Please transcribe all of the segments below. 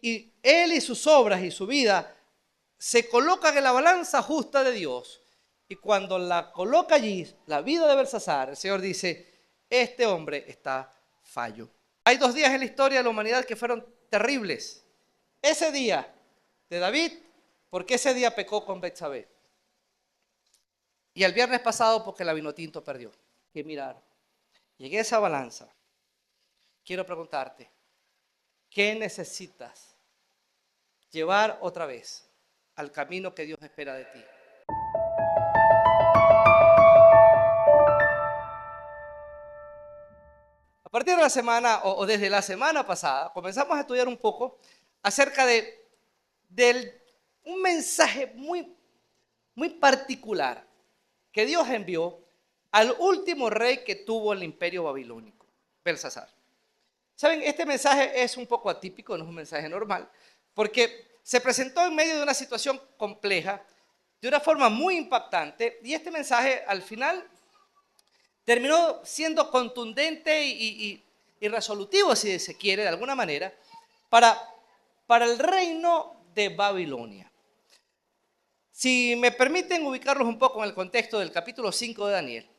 y él y sus obras y su vida se colocan en la balanza justa de Dios. Y cuando la coloca allí, la vida de Belsasar, el Señor dice, este hombre está fallo. Hay 2 días en la historia de la humanidad que fueron terribles. Ese día de David, porque ese día pecó con Betsabé. Y el viernes pasado porque la Vinotinto perdió. Que mirar, llegué a esa balanza. Quiero preguntarte, ¿qué necesitas llevar otra vez al camino que Dios espera de ti? A partir de la semana o desde la semana pasada comenzamos a estudiar un poco acerca de un mensaje muy particular que Dios envió al último rey que tuvo el imperio babilónico, Belsasar. Saben, este mensaje es un poco atípico, no es un mensaje normal, porque se presentó en medio de una situación compleja, de una forma muy impactante, y este mensaje al final terminó siendo contundente y resolutivo, si se quiere, de alguna manera, para el reino de Babilonia. Si me permiten ubicarlos un poco en el contexto del capítulo 5 de Daniel,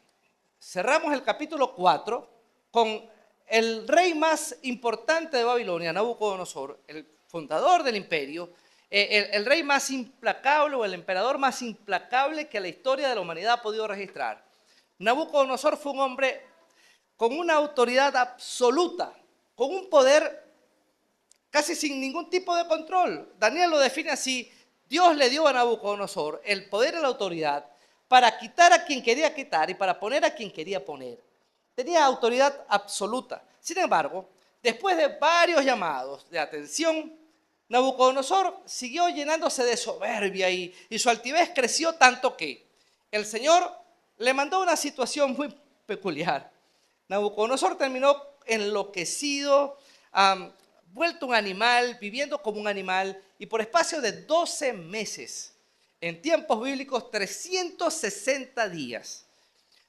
cerramos el capítulo 4 con el rey más importante de Babilonia, Nabucodonosor, el fundador del imperio, el rey más implacable o el emperador más implacable que la historia de la humanidad ha podido registrar. Nabucodonosor fue un hombre con una autoridad absoluta, con un poder casi sin ningún tipo de control. Daniel lo define así: Dios le dio a Nabucodonosor el poder y la autoridad para quitar a quien quería quitar y para poner a quien quería poner. Tenía autoridad absoluta. Sin embargo, después de varios llamados de atención, Nabucodonosor siguió llenándose de soberbia y su altivez creció tanto que el Señor le mandó una situación muy peculiar. Nabucodonosor terminó enloquecido, vuelto un animal, viviendo como un animal, y por espacio de 12 meses, en tiempos bíblicos 360 días,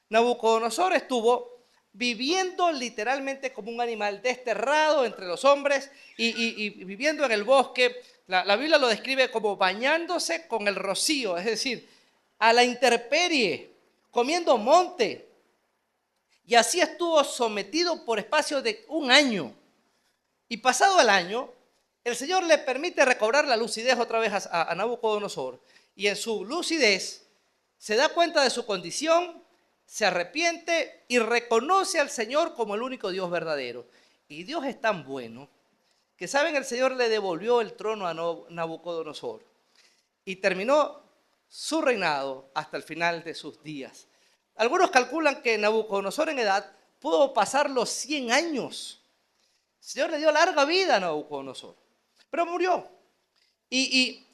Nabucodonosor estuvo viviendo literalmente como un animal, desterrado entre los hombres y viviendo en el bosque. La Biblia lo describe como bañándose con el rocío, es decir, a la intemperie, comiendo monte. Y así estuvo sometido por espacio de 1 año. Y pasado el año, el Señor le permite recobrar la lucidez otra vez a Nabucodonosor. Y en su lucidez se da cuenta de su condición, se arrepiente y reconoce al Señor como el único Dios verdadero. Y Dios es tan bueno que, ¿saben? El Señor le devolvió el trono a Nabucodonosor y terminó su reinado hasta el final de sus días. Algunos calculan que Nabucodonosor en edad pudo pasar los 100 años. El Señor le dio larga vida a Nabucodonosor, pero murió. Y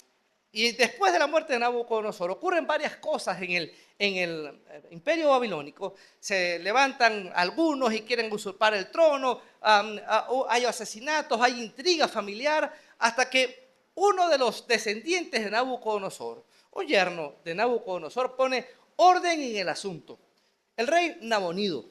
después de la muerte de Nabucodonosor ocurren varias cosas en el imperio babilónico. Se levantan algunos y quieren usurpar el trono, hay asesinatos, hay intriga familiar, hasta que uno de los descendientes de Nabucodonosor, un yerno de Nabucodonosor, pone orden en el asunto. El rey Nabonido.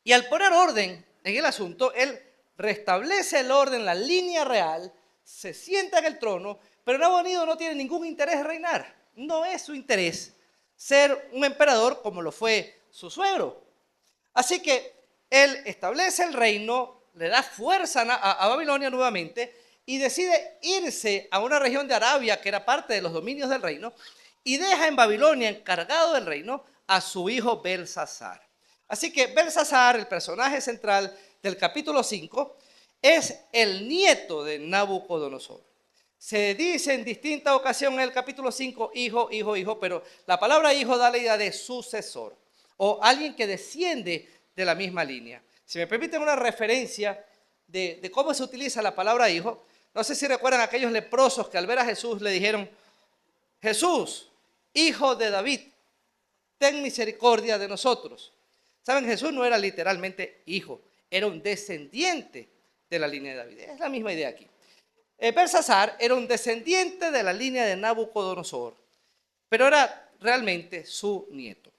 Y al poner orden en el asunto, él restablece el orden, la línea real, se sienta en el trono, pero Nabonido no tiene ningún interés en reinar. No es su interés ser un emperador como lo fue su suegro. Así que él establece el reino, le da fuerza a Babilonia nuevamente y decide irse a una región de Arabia que era parte de los dominios del reino y deja en Babilonia, encargado del reino, a su hijo Belsasar. Así que Belsasar, el personaje central del capítulo 5, es el nieto de Nabucodonosor. Se dice en distinta ocasión en el capítulo 5, hijo, hijo, hijo, pero la palabra hijo da la idea de sucesor o alguien que desciende de la misma línea. Si me permiten una referencia de cómo se utiliza la palabra hijo, no sé si recuerdan aquellos leprosos que al ver a Jesús le dijeron: Jesús, hijo de David, ten misericordia de nosotros. ¿Saben? Jesús no era literalmente hijo, era un descendiente de la línea de David. Es la misma idea aquí. Belsasar era un descendiente de la línea de Nabucodonosor, pero era realmente su nieto.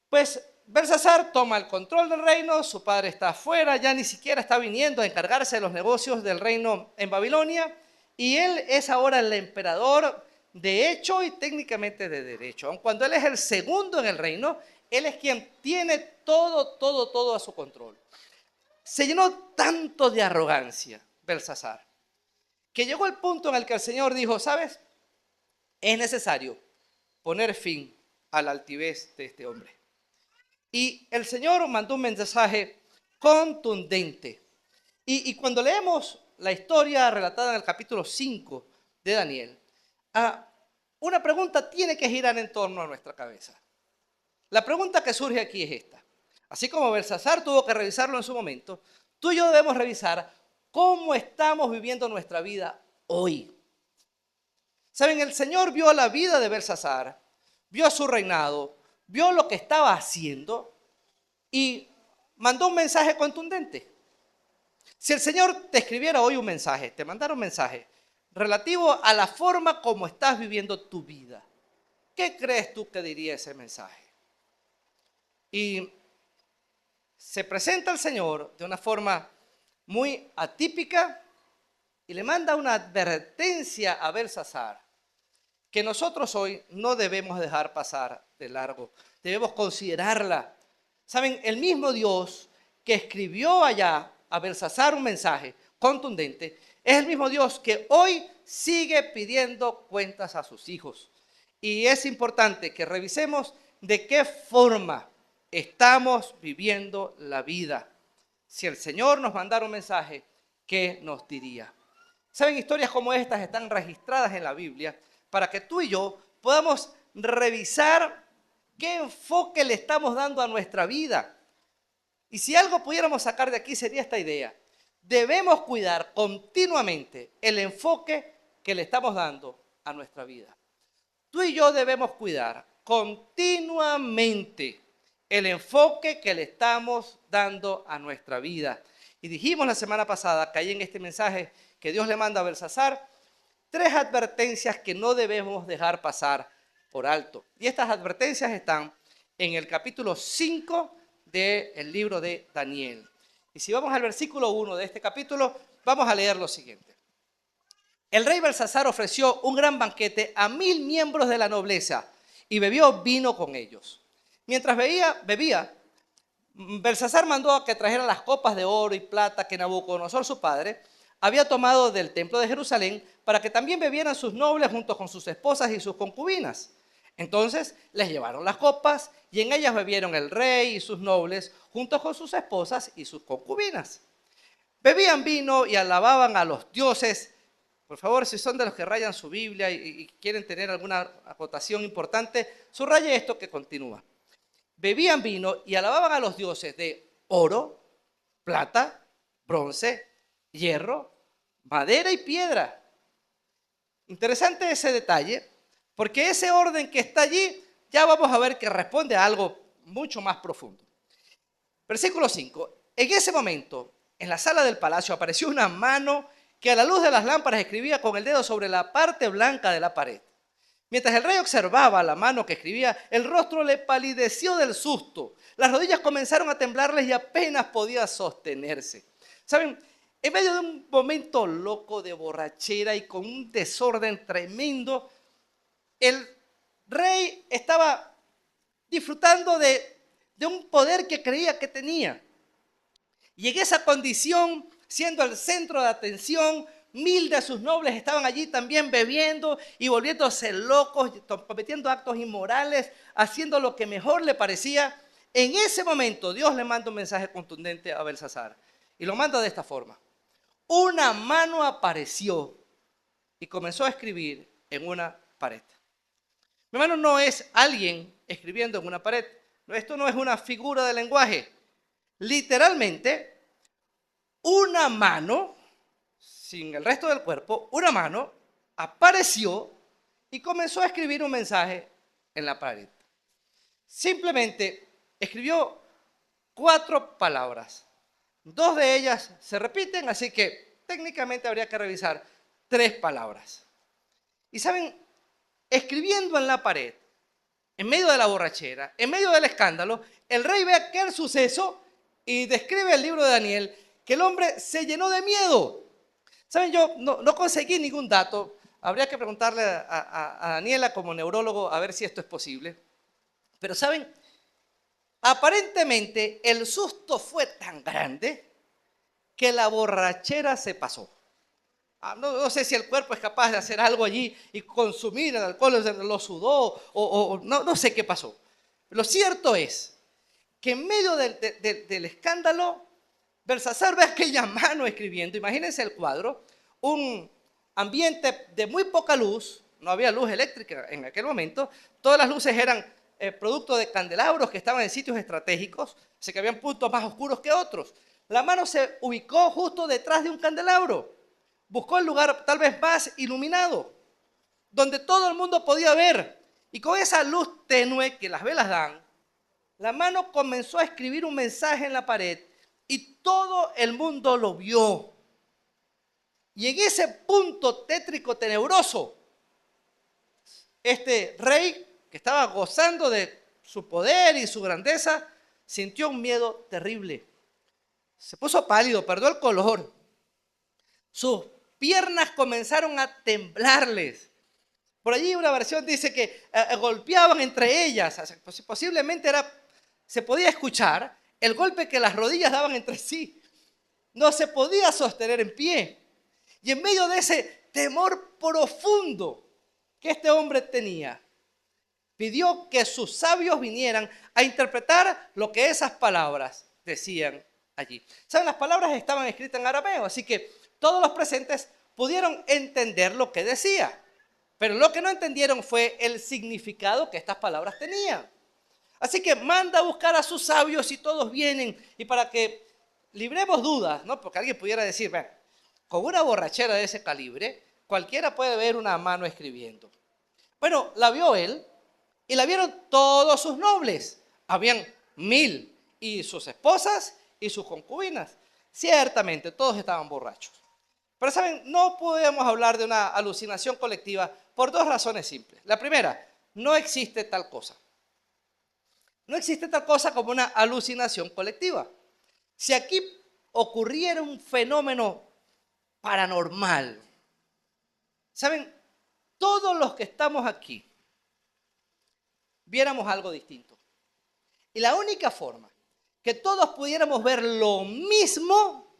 Pues Belsasar toma el control del reino, su padre está afuera, ya ni siquiera está viniendo a encargarse de los negocios del reino en Babilonia, y él es ahora el emperador de hecho y técnicamente de derecho. Aun cuando él es el segundo en el reino, él es quien tiene todo a su control. Se llenó tanto de arrogancia Belsasar, que llegó el punto en el que el Señor dijo, ¿sabes? Es necesario poner fin a la altivez de este hombre. Y el Señor mandó un mensaje contundente. Y cuando leemos la historia relatada en el capítulo 5 de Daniel, una pregunta tiene que girar en torno a nuestra cabeza. La pregunta que surge aquí es esta. Así como Belsasar tuvo que revisarlo en su momento, tú y yo debemos revisar cómo estamos viviendo nuestra vida hoy. Saben, el Señor vio la vida de Belsasar, vio su reinado, vio lo que estaba haciendo y mandó un mensaje contundente. Si el Señor te escribiera hoy un mensaje, te mandara un mensaje relativo a la forma como estás viviendo tu vida, ¿qué crees tú que diría ese mensaje? Y se presenta el Señor de una forma muy atípica y le manda una advertencia a Belsasar que nosotros hoy no debemos dejar pasar de largo. Debemos considerarla. ¿Saben? El mismo Dios que escribió allá a Belsasar un mensaje contundente es el mismo Dios que hoy sigue pidiendo cuentas a sus hijos. Y es importante que revisemos de qué forma estamos viviendo la vida. Si el Señor nos mandara un mensaje, ¿qué nos diría? ¿Saben? Historias como estas están registradas en la Biblia para que tú y yo podamos revisar qué enfoque le estamos dando a nuestra vida. Y si algo pudiéramos sacar de aquí sería esta idea. Debemos cuidar continuamente el enfoque que le estamos dando a nuestra vida. Tú y yo debemos cuidar continuamente el enfoque que le estamos dando a nuestra vida. Y dijimos la semana pasada, que ahí en este mensaje que Dios le manda a Belsasar, 3 advertencias que no debemos dejar pasar por alto. Y estas advertencias están en el capítulo 5 del libro de Daniel. Y si vamos al versículo 1 de este capítulo, vamos a leer lo siguiente. El rey Belsasar ofreció un gran banquete a 1000 miembros de la nobleza y bebió vino con ellos. Mientras bebía, Belsasar mandó a que trajeran las copas de oro y plata que Nabucodonosor, su padre, había tomado del templo de Jerusalén para que también bebieran sus nobles junto con sus esposas y sus concubinas. Entonces les llevaron las copas y en ellas bebieron el rey y sus nobles junto con sus esposas y sus concubinas. Bebían vino y alababan a los dioses. Por favor, si son de los que rayan su Biblia y quieren tener alguna acotación importante, subraye esto que continúa. Bebían vino y alababan a los dioses de oro, plata, bronce, hierro, madera y piedra. Interesante ese detalle, porque ese orden que está allí, ya vamos a ver que responde a algo mucho más profundo. Versículo 5. En ese momento, en la sala del palacio apareció una mano que a la luz de las lámparas escribía con el dedo sobre la parte blanca de la pared. Mientras el rey observaba la mano que escribía, el rostro le palideció del susto. Las rodillas comenzaron a temblarles y apenas podía sostenerse. ¿Saben? En medio de un momento loco de borrachera y con un desorden tremendo, el rey estaba disfrutando de un poder que creía que tenía. Y en esa condición, siendo el centro de atención, 1000 de sus nobles estaban allí también bebiendo y volviéndose locos, cometiendo actos inmorales, haciendo lo que mejor le parecía. En ese momento Dios le manda un mensaje contundente a Belsasar y lo manda de esta forma. Una mano apareció y comenzó a escribir en una pared. Mi hermano, no es alguien escribiendo en una pared. Esto no es una figura de lenguaje. Literalmente, una mano, sin el resto del cuerpo, una mano apareció y comenzó a escribir un mensaje en la pared. Simplemente escribió 4 palabras. 2 de ellas se repiten, así que técnicamente habría que revisar 3 palabras. Y saben, escribiendo en la pared, en medio de la borrachera, en medio del escándalo, el rey ve aquel suceso y describe el libro de Daniel que el hombre se llenó de miedo. ¿Saben? Yo no conseguí ningún dato. Habría que preguntarle a Daniela como neurólogo a ver si esto es posible. Pero ¿saben? Aparentemente el susto fue tan grande que la borrachera se pasó. No sé si el cuerpo es capaz de hacer algo allí y consumir el alcohol, lo sudó o no sé qué pasó. Lo cierto es que en medio del escándalo, Belsasar ve aquella mano escribiendo. Imagínense el cuadro, un ambiente de muy poca luz, no había luz eléctrica en aquel momento, todas las luces eran producto de candelabros que estaban en sitios estratégicos, así que habían puntos más oscuros que otros. La mano se ubicó justo detrás de un candelabro, buscó el lugar tal vez más iluminado, donde todo el mundo podía ver, y con esa luz tenue que las velas dan, la mano comenzó a escribir un mensaje en la pared y todo el mundo lo vio. Y en ese punto tétrico, tenebroso, este rey que estaba gozando de su poder y su grandeza, sintió un miedo terrible. Se puso pálido, perdió el color. Sus piernas comenzaron a temblarles. Por allí una versión dice que golpeaban entre ellas. Posiblemente se podía escuchar el golpe que las rodillas daban entre sí. No se podía sostener en pie. Y en medio de ese temor profundo que este hombre tenía, pidió que sus sabios vinieran a interpretar lo que esas palabras decían allí. ¿Saben? Las palabras estaban escritas en arameo, así que todos los presentes pudieron entender lo que decía. Pero lo que no entendieron fue el significado que estas palabras tenían. Así que manda a buscar a sus sabios y todos vienen. Y para que libremos dudas, ¿no? Porque alguien pudiera decir, bueno, con una borrachera de ese calibre, cualquiera puede ver una mano escribiendo. Bueno, la vio él y la vieron todos sus nobles. Habían 1000 y sus esposas y sus concubinas. Ciertamente, todos estaban borrachos. Pero saben, no podemos hablar de una alucinación colectiva por dos razones simples. La primera, no existe tal cosa. No existe tal cosa como una alucinación colectiva. Si aquí ocurriera un fenómeno paranormal, ¿saben? Todos los que estamos aquí viéramos algo distinto. Y la única forma que todos pudiéramos ver lo mismo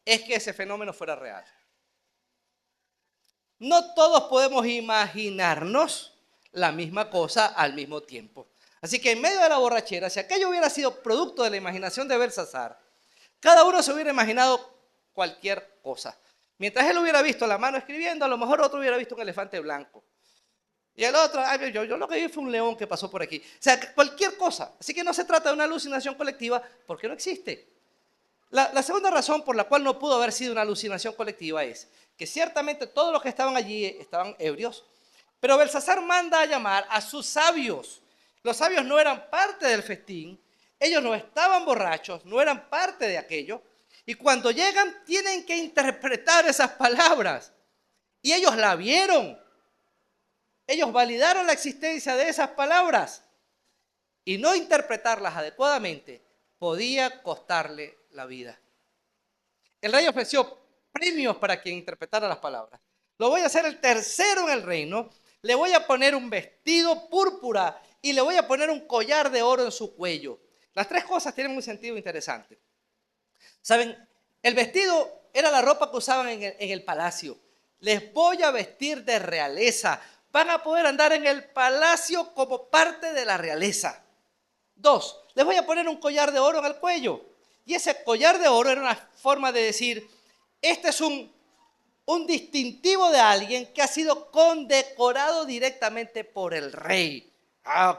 es que ese fenómeno fuera real. No todos podemos imaginarnos la misma cosa al mismo tiempo. Así que en medio de la borrachera, si aquello hubiera sido producto de la imaginación de Belsasar, cada uno se hubiera imaginado cualquier cosa. Mientras él hubiera visto la mano escribiendo, a lo mejor otro hubiera visto un elefante blanco. Y el otro, yo lo que vi fue un león que pasó por aquí. O sea, cualquier cosa. Así que no se trata de una alucinación colectiva porque no existe. La segunda razón por la cual no pudo haber sido una alucinación colectiva es que ciertamente todos los que estaban allí estaban ebrios, pero Belsasar manda a llamar a sus sabios. Los sabios no eran parte del festín, ellos no estaban borrachos, no eran parte de aquello, y cuando llegan tienen que interpretar esas palabras. Y ellos la vieron, ellos validaron la existencia de esas palabras, y no interpretarlas adecuadamente podía costarle la vida. El rey ofreció premios para quien interpretara las palabras. Lo voy a hacer el tercero en el reino, le voy a poner un vestido púrpura y le voy a poner un collar de oro en su cuello. Las tres cosas tienen un sentido interesante. ¿Saben? El vestido era la ropa que usaban en el palacio. Les voy a vestir de realeza. Van a poder andar en el palacio como parte de la realeza. 2, les voy a poner un collar de oro en el cuello. Y ese collar de oro era una forma de decir, este es un distintivo de alguien que ha sido condecorado directamente por el rey.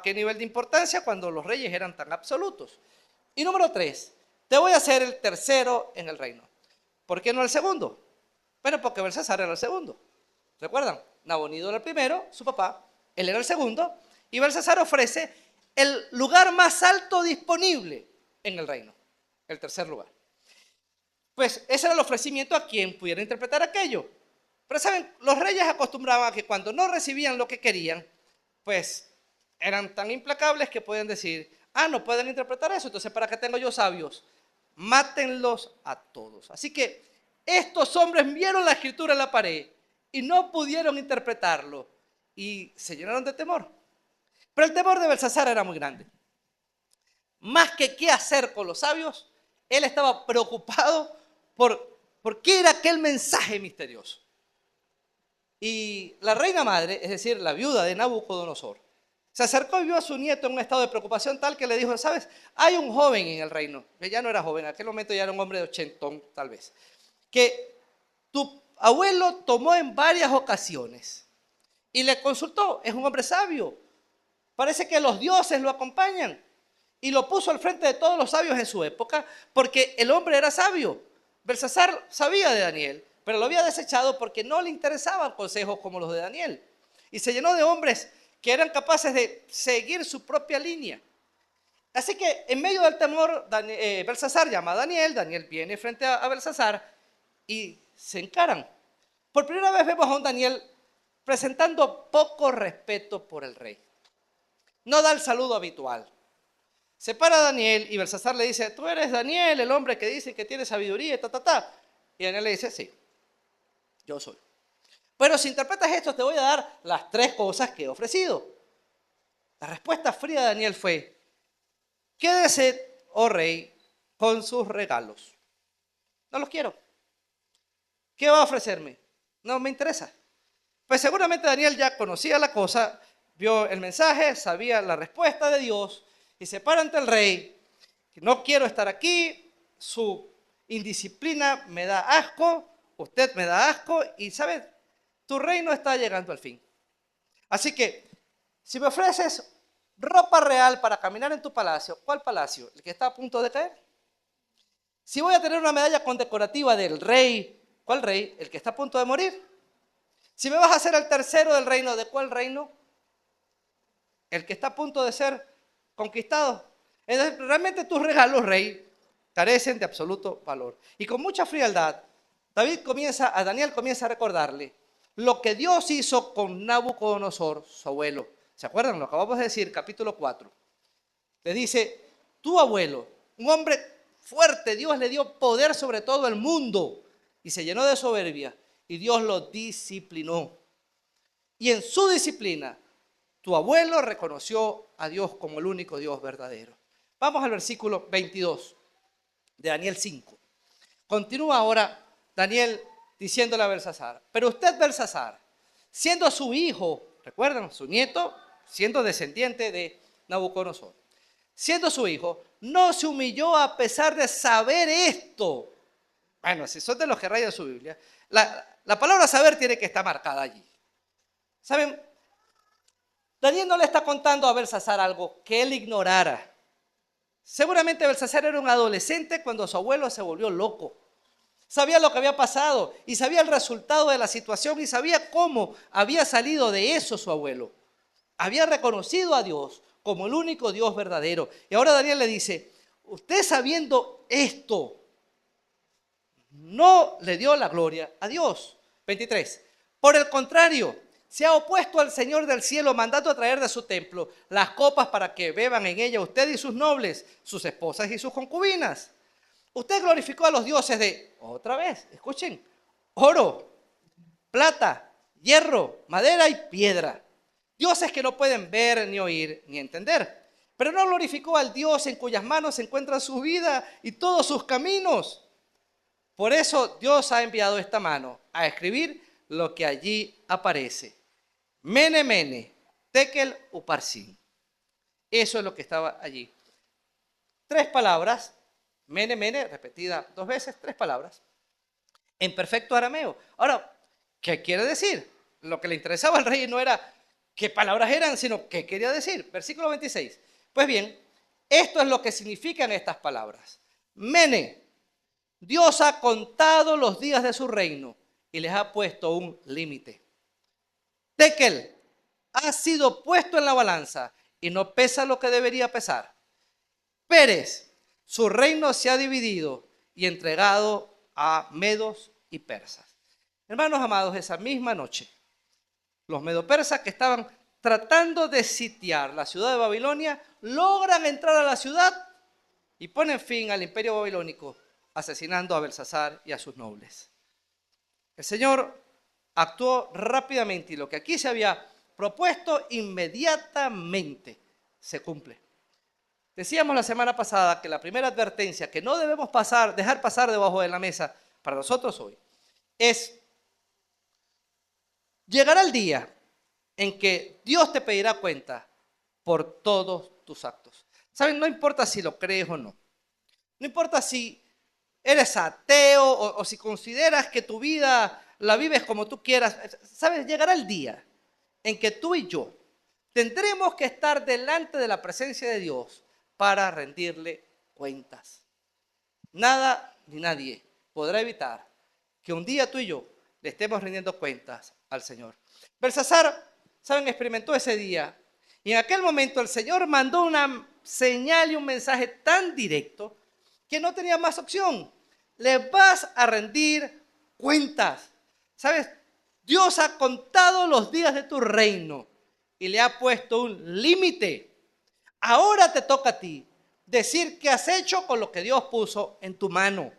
¿Qué nivel de importancia cuando los reyes eran tan absolutos? Y número 3, te voy a hacer el tercero en el reino. ¿Por qué no el segundo? Bueno, porque Belsasar era el segundo. ¿Recuerdan? Nabonido era el primero, su papá, él era el segundo, y Belsasar ofrece el lugar más alto disponible en el reino, el tercer lugar. Pues ese era el ofrecimiento a quien pudiera interpretar aquello. Pero saben, los reyes acostumbraban a que cuando no recibían lo que querían, pues eran tan implacables que podían decir, Ah, no pueden interpretar eso, entonces ¿para qué tengo yo sabios? Mátenlos a todos. Así que estos hombres vieron la escritura en la pared y no pudieron interpretarlo y se llenaron de temor. Pero el temor de Belsasar era muy grande. Más que qué hacer con los sabios, él estaba preocupado por qué era aquel mensaje misterioso. Y la reina madre, es decir, la viuda de Nabucodonosor, se acercó y vio a su nieto en un estado de preocupación tal que le dijo, ¿sabes? Hay un joven en el reino, que ya no era joven, en aquel momento ya era un hombre de 80 tal vez, que tu abuelo tomó en varias ocasiones y le consultó, es un hombre sabio, parece que los dioses lo acompañan. Y lo puso al frente de todos los sabios en su época, porque el hombre era sabio. Belsasar sabía de Daniel, pero lo había desechado porque no le interesaban consejos como los de Daniel. Y se llenó de hombres que eran capaces de seguir su propia línea. Así que en medio del temor, Belsasar llama a Daniel, Daniel viene frente a Belsasar y se encaran. Por primera vez vemos a un Daniel presentando poco respeto por el rey. No da el saludo habitual. Se para Daniel y Belsasar le dice, tú eres Daniel, el hombre que dice que tiene sabiduría, Y Daniel le dice, sí, yo soy. Pero si interpretas esto, te voy a dar las 3 cosas que he ofrecido. La respuesta fría de Daniel fue, quédese, oh rey, con sus regalos. No los quiero. ¿Qué va a ofrecerme? No me interesa. Pues seguramente Daniel ya conocía la cosa, vio el mensaje, sabía la respuesta de Dios, y se para ante el rey, que no quiero estar aquí, su indisciplina me da asco, usted me da asco, y ¿sabes? Tu reino está llegando al fin. Así que, si me ofreces ropa real para caminar en tu palacio, ¿cuál palacio? ¿El que está a punto de caer? Si voy a tener una medalla condecorativa del rey, ¿cuál rey? ¿El que está a punto de morir? Si me vas a hacer el tercero del reino, ¿de cuál reino? El que está a punto de ser conquistado. Entonces, realmente tus regalos, rey, carecen de absoluto valor. Y con mucha frialdad, Daniel comienza a recordarle lo que Dios hizo con Nabucodonosor, su abuelo. ¿Se acuerdan? Lo acabamos de decir, capítulo 4. Le dice, tu abuelo, un hombre fuerte, Dios le dio poder sobre todo el mundo y se llenó de soberbia y Dios lo disciplinó. Y en su disciplina, tu abuelo reconoció a Dios como el único Dios verdadero. Vamos al versículo 22 de Daniel 5. Continúa ahora Daniel diciéndole a Belsasar, pero usted, Belsasar, siendo su hijo, recuerdan, su nieto, siendo descendiente de Nabucodonosor, siendo su hijo, no se humilló a pesar de saber esto. Bueno, si son de los que rayan su Biblia, la palabra saber tiene que estar marcada allí. ¿Saben? Daniel no le está contando a Belsasar algo que él ignorara. Seguramente Belsasar era un adolescente cuando su abuelo se volvió loco. Sabía lo que había pasado y sabía el resultado de la situación y sabía cómo había salido de eso su abuelo. Había reconocido a Dios como el único Dios verdadero. Y ahora Daniel le dice, usted sabiendo esto, no le dio la gloria a Dios. 23. Por el contrario, se ha opuesto al Señor del cielo, mandando a traer de su templo las copas para que beban en ella usted y sus nobles, sus esposas y sus concubinas. Usted glorificó a los dioses de, otra vez, escuchen, oro, plata, hierro, madera y piedra. Dioses que no pueden ver, ni oír, ni entender. Pero no glorificó al Dios en cuyas manos se encuentra su vida y todos sus caminos. Por eso Dios ha enviado esta mano a escribir lo que allí aparece. Mene, mene, tekel, uparsin. Eso es lo que estaba allí. 3 palabras, mene, mene, repetida 2 veces, 3 palabras, en perfecto arameo. Ahora, ¿qué quiere decir? Lo que le interesaba al rey no era qué palabras eran, sino qué quería decir. Versículo 26. Pues bien, esto es lo que significan estas palabras. Mene, Dios ha contado los días de su reino y les ha puesto un límite. Tekel, ha sido puesto en la balanza y no pesa lo que debería pesar. Pérez, su reino se ha dividido y entregado a medos y persas. Hermanos amados, esa misma noche, los medo-persas que estaban tratando de sitiar la ciudad de Babilonia, logran entrar a la ciudad y ponen fin al imperio babilónico, asesinando a Belsasar y a sus nobles. El Señor actuó rápidamente y lo que aquí se había propuesto inmediatamente se cumple. Decíamos la semana pasada que la primera advertencia que no debemos dejar pasar debajo de la mesa para nosotros hoy es: llegará el día en que Dios te pedirá cuenta por todos tus actos. ¿Saben? No importa si lo crees o no. No importa si eres ateo o si consideras que tu vida la vives como tú quieras. ¿Sabes? Llegará el día en que tú y yo tendremos que estar delante de la presencia de Dios para rendirle cuentas. Nada ni nadie podrá evitar que un día tú y yo le estemos rindiendo cuentas al Señor. Belsasar, ¿saben? Experimentó ese día. Y en aquel momento el Señor mandó una señal y un mensaje tan directo que no tenía más opción. Le vas a rendir cuentas. ¿Sabes? Dios ha contado los días de tu reino y le ha puesto un límite. Ahora te toca a ti decir qué has hecho con lo que Dios puso en tu mano.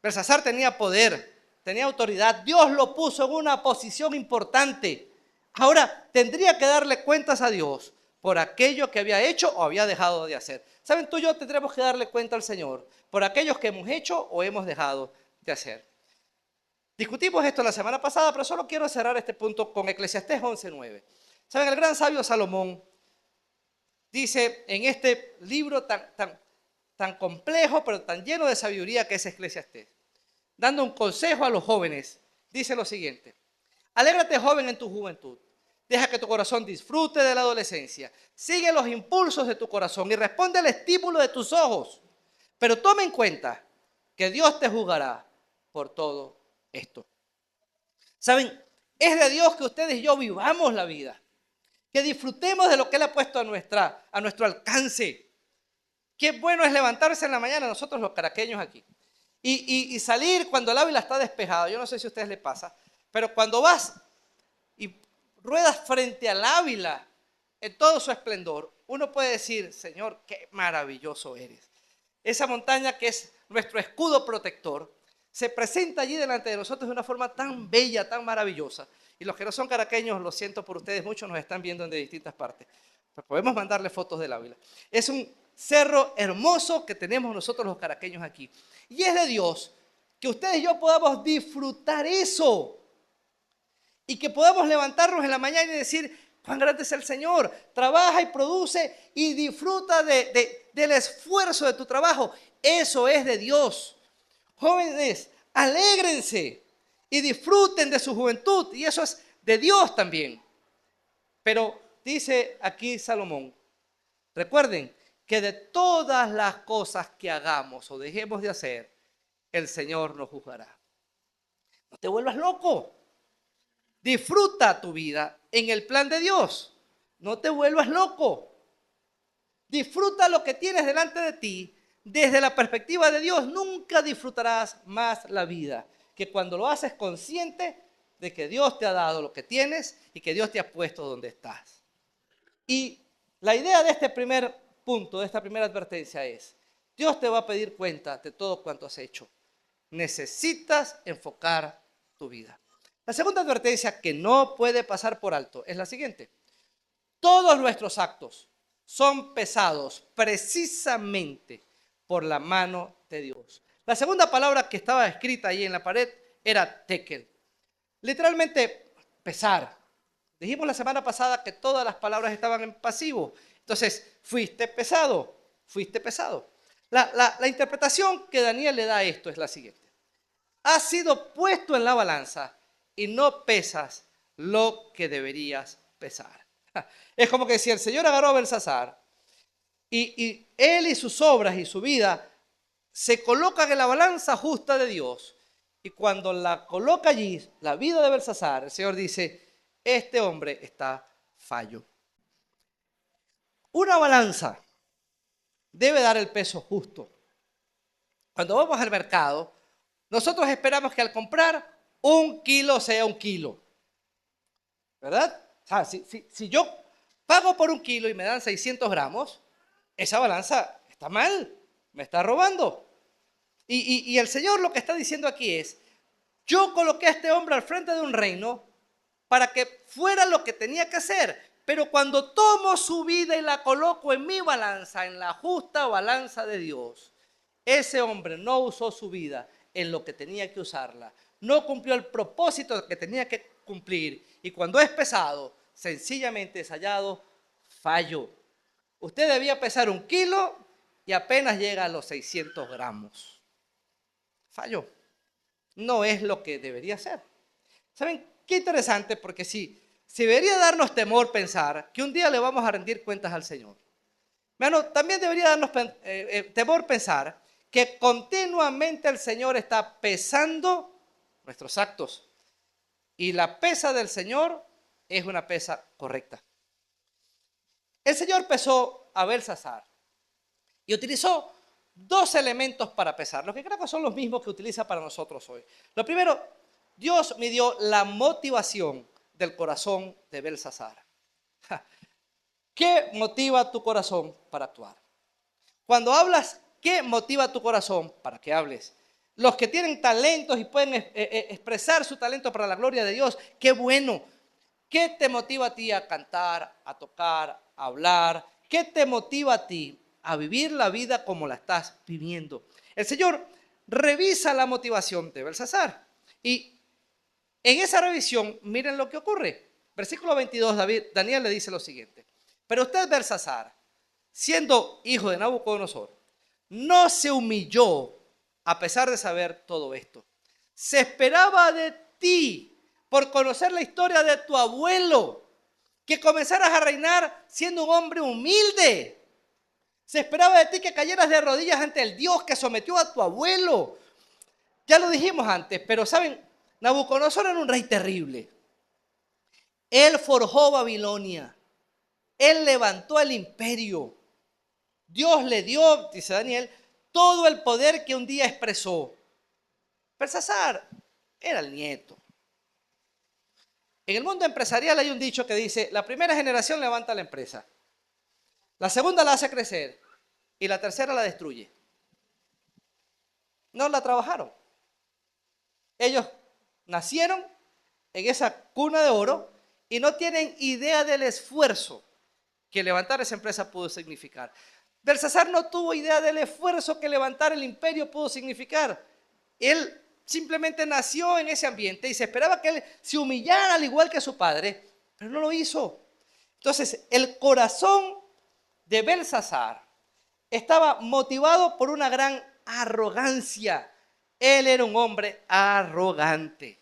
Belsasar tenía poder, tenía autoridad. Dios lo puso en una posición importante. Ahora tendría que darle cuentas a Dios por aquello que había hecho o había dejado de hacer. ¿Saben? Tú y yo tendremos que darle cuenta al Señor por aquellos que hemos hecho o hemos dejado de hacer. Discutimos esto la semana pasada, pero solo quiero cerrar este punto con Eclesiastés 11:9. ¿Saben? El gran sabio Salomón dice en este libro tan complejo, pero tan lleno de sabiduría que es Eclesiastés, dando un consejo a los jóvenes, dice lo siguiente: alégrate, joven, en tu juventud. Deja que tu corazón disfrute de la adolescencia. Sigue los impulsos de tu corazón y responde al estímulo de tus ojos. Pero toma en cuenta que Dios te juzgará por todo esto. ¿Saben? Es de Dios que ustedes y yo vivamos la vida, que disfrutemos de lo que Él ha puesto a nuestro alcance. Qué bueno es levantarse en la mañana, nosotros los caraqueños aquí, y salir cuando el Ávila está despejado. Yo no sé si a ustedes les pasa, pero cuando vas y ruedas frente al Ávila en todo su esplendor, uno puede decir: Señor, qué maravilloso eres. Esa montaña que es nuestro escudo protector se presenta allí delante de nosotros de una forma tan bella, tan maravillosa. Y los que no son caraqueños, lo siento por ustedes, muchos nos están viendo de distintas partes. Pero podemos mandarle fotos del Ávila. Es un cerro hermoso que tenemos nosotros los caraqueños aquí. Y es de Dios que ustedes y yo podamos disfrutar eso. Y que podamos levantarnos en la mañana y decir: cuán grande es el Señor. Trabaja y produce y disfruta del esfuerzo de tu trabajo. Eso es de Dios. Jóvenes, alégrense y disfruten de su juventud. Y eso es de Dios también. Pero dice aquí Salomón, recuerden que de todas las cosas que hagamos o dejemos de hacer, el Señor nos juzgará. No te vuelvas loco. Disfruta tu vida en el plan de Dios. No te vuelvas loco. Disfruta lo que tienes delante de ti desde la perspectiva de Dios. Nunca disfrutarás más la vida que cuando lo haces consciente de que Dios te ha dado lo que tienes y que Dios te ha puesto donde estás. Y la idea de este primer punto, de esta primera advertencia es: Dios te va a pedir cuenta de todo cuanto has hecho. Necesitas enfocar tu vida. La segunda advertencia que no puede pasar por alto es la siguiente: todos nuestros actos son pesados precisamente por la mano de Dios. La segunda palabra que estaba escrita ahí en la pared era tekel. Literalmente, pesar. Dijimos la semana pasada que todas las palabras estaban en pasivo. Entonces, fuiste pesado, fuiste pesado. La interpretación que Daniel le da a esto es la siguiente: has sido puesto en la balanza y no pesas lo que deberías pesar. Es como que si el Señor agarró a Belsasar y él y sus obras y su vida se colocan en la balanza justa de Dios, y cuando la coloca allí, la vida de Belsasar, el Señor dice: este hombre está fallo. Una balanza debe dar el peso justo. Cuando vamos al mercado, nosotros esperamos que al comprar 1 kilo sea 1 kilo, ¿verdad? O sea, si yo pago por 1 kilo y me dan 600 gramos, esa balanza está mal, me está robando. Y el Señor lo que está diciendo aquí es, yo coloqué a este hombre al frente de un reino para que fuera lo que tenía que hacer, pero cuando tomo su vida y la coloco en mi balanza, en la justa balanza de Dios, ese hombre no usó su vida en lo que tenía que usarla, no cumplió el propósito que tenía que cumplir, y cuando es pesado, sencillamente es hallado fallo. Usted debía pesar 1 kilo y apenas llega a los 600 gramos. Fallo. No es lo que debería ser. ¿Saben qué interesante? Porque si debería darnos temor pensar que un día le vamos a rendir cuentas al Señor. Bueno, también debería darnos temor pensar que continuamente el Señor está pesando nuestros actos. Y la pesa del Señor es una pesa correcta. El Señor pesó a Belsasar y utilizó 2 elementos para pesar, los que creo que son los mismos que utiliza para nosotros hoy. Lo primero, Dios midió la motivación del corazón de Belsasar. ¿Qué motiva tu corazón para actuar? Cuando hablas, ¿qué motiva tu corazón para que hables? Los que tienen talentos y pueden expresar su talento para la gloria de Dios, qué bueno. ¿Qué te motiva a ti a cantar, a tocar, a hablar? ¿Qué te motiva a ti a vivir la vida como la estás viviendo? El Señor revisa la motivación de Belsasar. Y en esa revisión, miren lo que ocurre. Versículo 22, Daniel le dice lo siguiente. Pero usted, Belsasar, siendo hijo de Nabucodonosor, no se humilló a pesar de saber todo esto. Se esperaba de ti, por conocer la historia de tu abuelo, que comenzaras a reinar siendo un hombre humilde. Se esperaba de ti que cayeras de rodillas ante el Dios que sometió a tu abuelo. Ya lo dijimos antes, pero saben, Nabucodonosor era un rey terrible. Él forjó Babilonia. Él levantó el imperio. Dios le dio, dice Daniel, todo el poder que un día expresó. Belsasar era el nieto. En el mundo empresarial hay un dicho que dice, la primera generación levanta la empresa, la segunda la hace crecer y la tercera la destruye. No la trabajaron. Ellos nacieron en esa cuna de oro y no tienen idea del esfuerzo que levantar esa empresa pudo significar. Belsasar no tuvo idea del esfuerzo que levantar el imperio pudo significar. Él simplemente nació en ese ambiente y se esperaba que él se humillara al igual que su padre, pero no lo hizo. Entonces, el corazón de Belsasar estaba motivado por una gran arrogancia. Él era un hombre arrogante.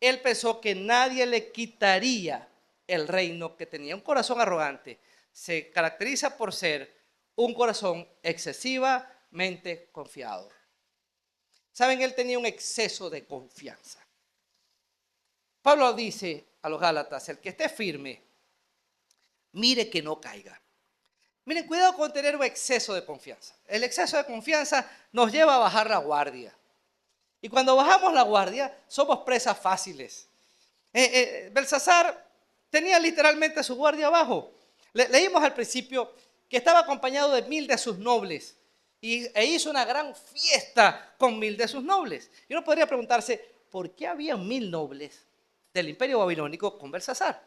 Él pensó que nadie le quitaría el reino que tenía. Un corazón arrogante se caracteriza por ser un corazón excesivamente confiado. Saben, él tenía un exceso de confianza. Pablo dice a los Gálatas, el que esté firme, mire que no caiga. Miren, cuidado con tener un exceso de confianza. El exceso de confianza nos lleva a bajar la guardia. Y cuando bajamos la guardia, somos presas fáciles. Belsasar tenía literalmente su guardia abajo. Leímos al principio que estaba acompañado de 1000 de sus nobles e hizo una gran fiesta con 1000 de sus nobles. Y uno podría preguntarse, ¿por qué había 1000 nobles del imperio babilónico con Belsasar?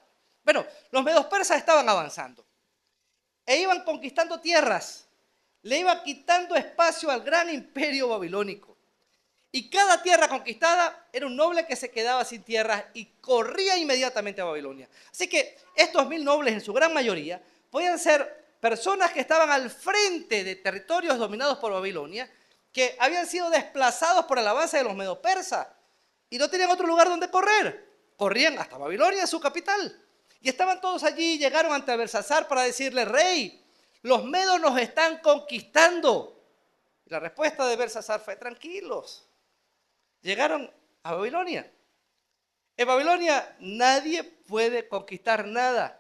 Bueno, los medos persas estaban avanzando e iban conquistando tierras, le iban quitando espacio al gran imperio babilónico. Y cada tierra conquistada era un noble que se quedaba sin tierras y corría inmediatamente a Babilonia. Así que estos 1000 nobles, en su gran mayoría, podían ser personas que estaban al frente de territorios dominados por Babilonia, que habían sido desplazados por el avance de los medo-persas y no tenían otro lugar donde correr. Corrían hasta Babilonia, su capital. Y estaban todos allí y llegaron ante Belsasar para decirle, rey, los medos nos están conquistando. Y la respuesta de Belsasar fue, tranquilos. Llegaron a Babilonia. En Babilonia nadie puede conquistar nada.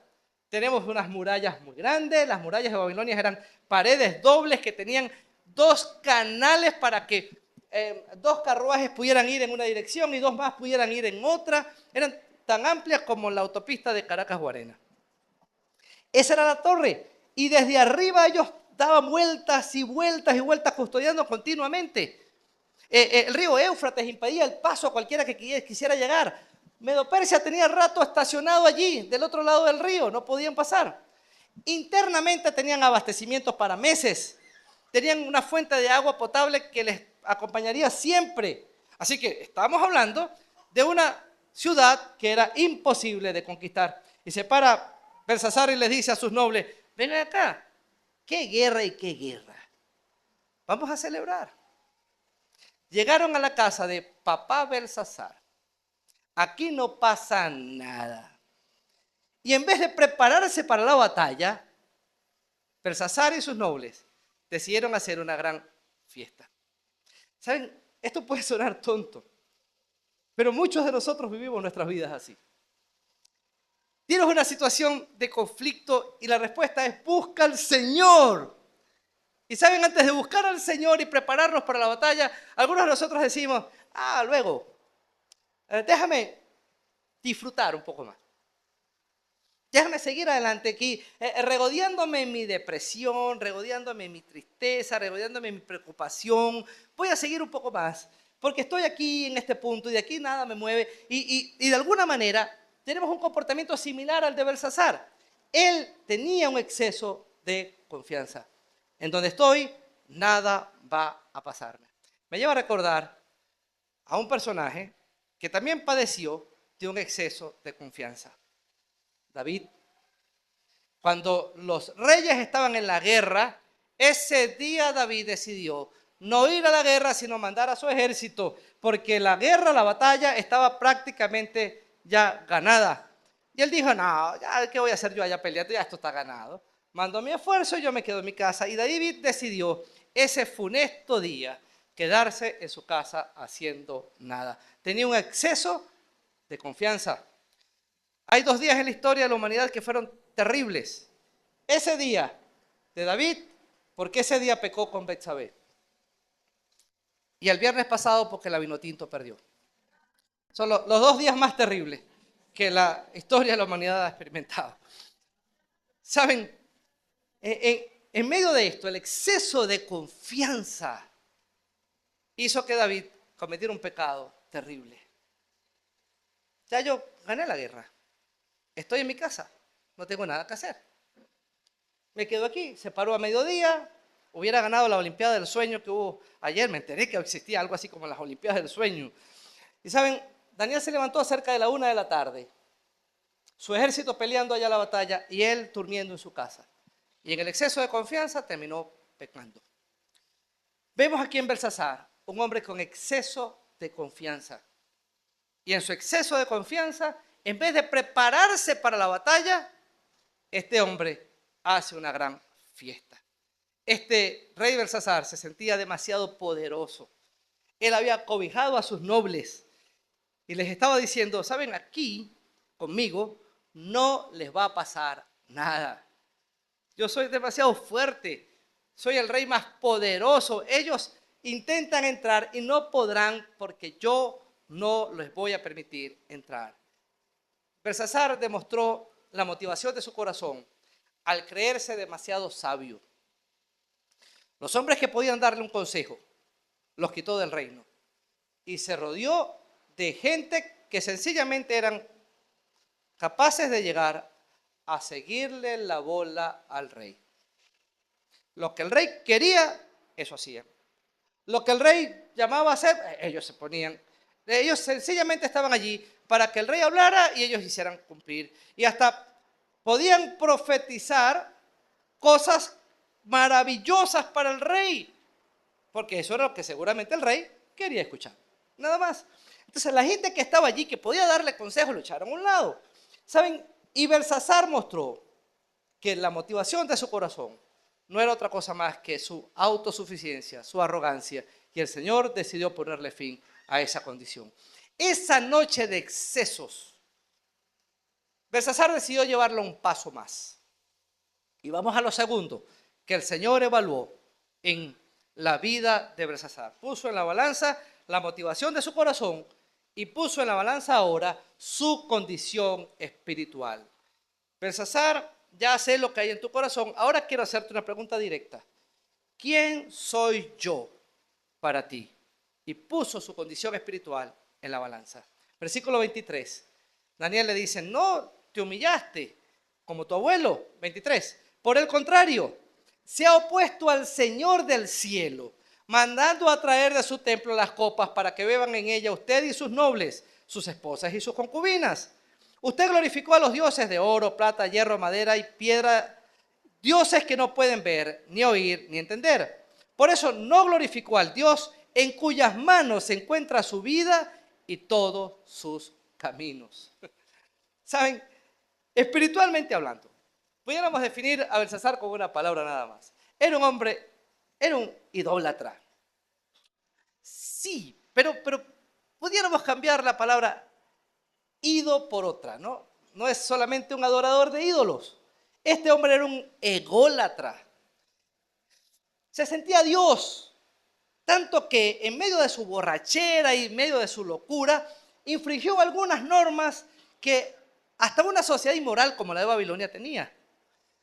Tenemos unas murallas muy grandes. Las murallas de Babilonia eran paredes dobles que tenían 2 canales para que 2 carruajes pudieran ir en una dirección y 2 más pudieran ir en otra. Eran tan amplias como la autopista de Caracas-Guarena. Esa era la torre. Y desde arriba ellos daban vueltas y vueltas y vueltas custodiando continuamente. El río Éufrates impedía el paso a cualquiera que quisiera llegar. Medo-Persia tenía rato estacionado allí, del otro lado del río, no podían pasar. Internamente tenían abastecimientos para meses. Tenían una fuente de agua potable que les acompañaría siempre. Así que estamos hablando de una ciudad que era imposible de conquistar. Y se para Belsasar y les dice a sus nobles, vengan acá, qué guerra y qué guerra. Vamos a celebrar. Llegaron a la casa de papá Belsasar. Aquí no pasa nada. Y en vez de prepararse para la batalla, Belsasar y sus nobles decidieron hacer una gran fiesta. ¿Saben? Esto puede sonar tonto, pero muchos de nosotros vivimos nuestras vidas así. Tienes una situación de conflicto y la respuesta es busca al Señor. Y saben, antes de buscar al Señor y prepararnos para la batalla, algunos de nosotros decimos, luego, déjame disfrutar un poco más. Déjame seguir adelante aquí, regodeándome en mi depresión, regodeándome en mi tristeza, regodeándome en mi preocupación. Voy a seguir un poco más, porque estoy aquí en este punto y de aquí nada me mueve. Y de alguna manera tenemos un comportamiento similar al de Belsasar. Él tenía un exceso de confianza. En donde estoy, nada va a pasarme. Me lleva a recordar a un personaje que también padeció de un exceso de confianza. David. Cuando los reyes estaban en la guerra, ese día David decidió no ir a la guerra, sino mandar a su ejército, porque la guerra, la batalla, estaba prácticamente ya ganada. Y él dijo, no, ya, ¿qué voy a hacer yo allá peleando? Ya esto está ganado. Mando mi esfuerzo y yo me quedo en mi casa. Y David decidió ese funesto día quedarse en su casa haciendo nada. Tenía un exceso de confianza. Hay 2 días en la historia de la humanidad que fueron terribles. Ese día de David, porque ese día pecó con Betsabé. Y el viernes pasado porque la Vinotinto perdió. Son los 2 días más terribles que la historia de la humanidad ha experimentado. ¿Saben? En medio de esto, el exceso de confianza hizo que David cometiera un pecado terrible. Ya yo gané la guerra. Estoy en mi casa, no tengo nada que hacer. Me quedo aquí, se paró a mediodía, hubiera ganado la Olimpiada del Sueño que hubo ayer, me enteré que existía algo así como las Olimpiadas del Sueño. Y saben, Daniel se levantó cerca de la 1 de la tarde, su ejército peleando allá la batalla y él durmiendo en su casa. Y en el exceso de confianza terminó pecando. Vemos aquí en Belsasar un hombre con exceso de confianza. Y en su exceso de confianza, en vez de prepararse para la batalla, este hombre hace una gran fiesta. Este rey Belsasar se sentía demasiado poderoso. Él había cobijado a sus nobles y les estaba diciendo, ¿saben? Aquí, conmigo, no les va a pasar nada. Yo soy demasiado fuerte, soy el rey más poderoso. Ellos intentan entrar y no podrán porque yo no les voy a permitir entrar. Belsasar demostró la motivación de su corazón al creerse demasiado sabio. Los hombres que podían darle un consejo los quitó del reino y se rodeó de gente que sencillamente eran capaces de llegar a seguirle la bola al rey. Lo que el rey quería, eso hacían. Lo que el rey llamaba a hacer, ellos se ponían. Ellos sencillamente estaban allí para que el rey hablara y ellos hicieran cumplir. Y hasta podían profetizar cosas maravillosas para el rey, porque eso era lo que seguramente el rey quería escuchar. Nada más. Entonces la gente que estaba allí, que podía darle consejos, lo echaron a un lado. ¿Saben? Y Belsasar mostró que la motivación de su corazón no era otra cosa más que su autosuficiencia, su arrogancia, y el Señor decidió ponerle fin a esa condición. Esa noche de excesos, Belsasar decidió llevarlo un paso más. Y vamos a lo segundo, que el Señor evaluó en la vida de Belsasar. Puso en la balanza la motivación de su corazón y puso en la balanza ahora su condición espiritual. Belsasar ya sé lo que hay en tu corazón. Ahora quiero hacerte una pregunta directa. ¿Quién soy yo para ti? Y puso su condición espiritual en la balanza. Versículo 23. Daniel le dice, no te humillaste como tu abuelo. 23. Por el contrario, se ha opuesto al Señor del cielo, mandando a traer de su templo las copas para que beban en ella usted y sus nobles, sus esposas y sus concubinas. Usted glorificó a los dioses de oro, plata, hierro, madera y piedra, dioses que no pueden ver, ni oír, ni entender. Por eso no glorificó al Dios en cuyas manos se encuentra su vida y todos sus caminos. ¿Saben? Espiritualmente hablando, pudiéramos definir a Belsasar con una palabra nada más. Era un hombre, era un idólatra. Sí, pero pudiéramos cambiar la palabra ido por otra, ¿no? No es solamente un adorador de ídolos. Este hombre era un ególatra. Se sentía Dios, tanto que en medio de su borrachera y en medio de su locura, infringió algunas normas que hasta una sociedad inmoral como la de Babilonia tenía.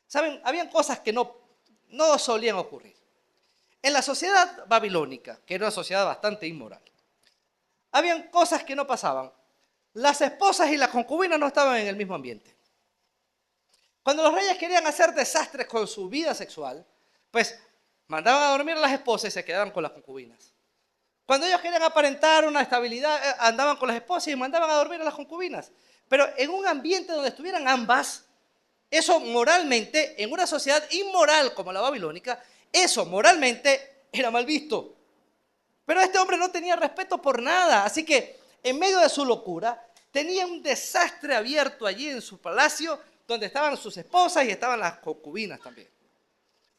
¿Saben? Habían cosas que no solían ocurrir. En la sociedad babilónica, que era una sociedad bastante inmoral, habían cosas que no pasaban. Las esposas y las concubinas no estaban en el mismo ambiente. Cuando los reyes querían hacer desastres con su vida sexual, pues mandaban a dormir a las esposas y se quedaban con las concubinas. Cuando ellos querían aparentar una estabilidad, andaban con las esposas y mandaban a dormir a las concubinas. Pero en un ambiente donde estuvieran ambas, eso moralmente, en una sociedad inmoral como la babilónica, eso moralmente era mal visto. Pero este hombre no tenía respeto por nada, así que en medio de su locura tenía un desastre abierto allí en su palacio donde estaban sus esposas y estaban las concubinas también.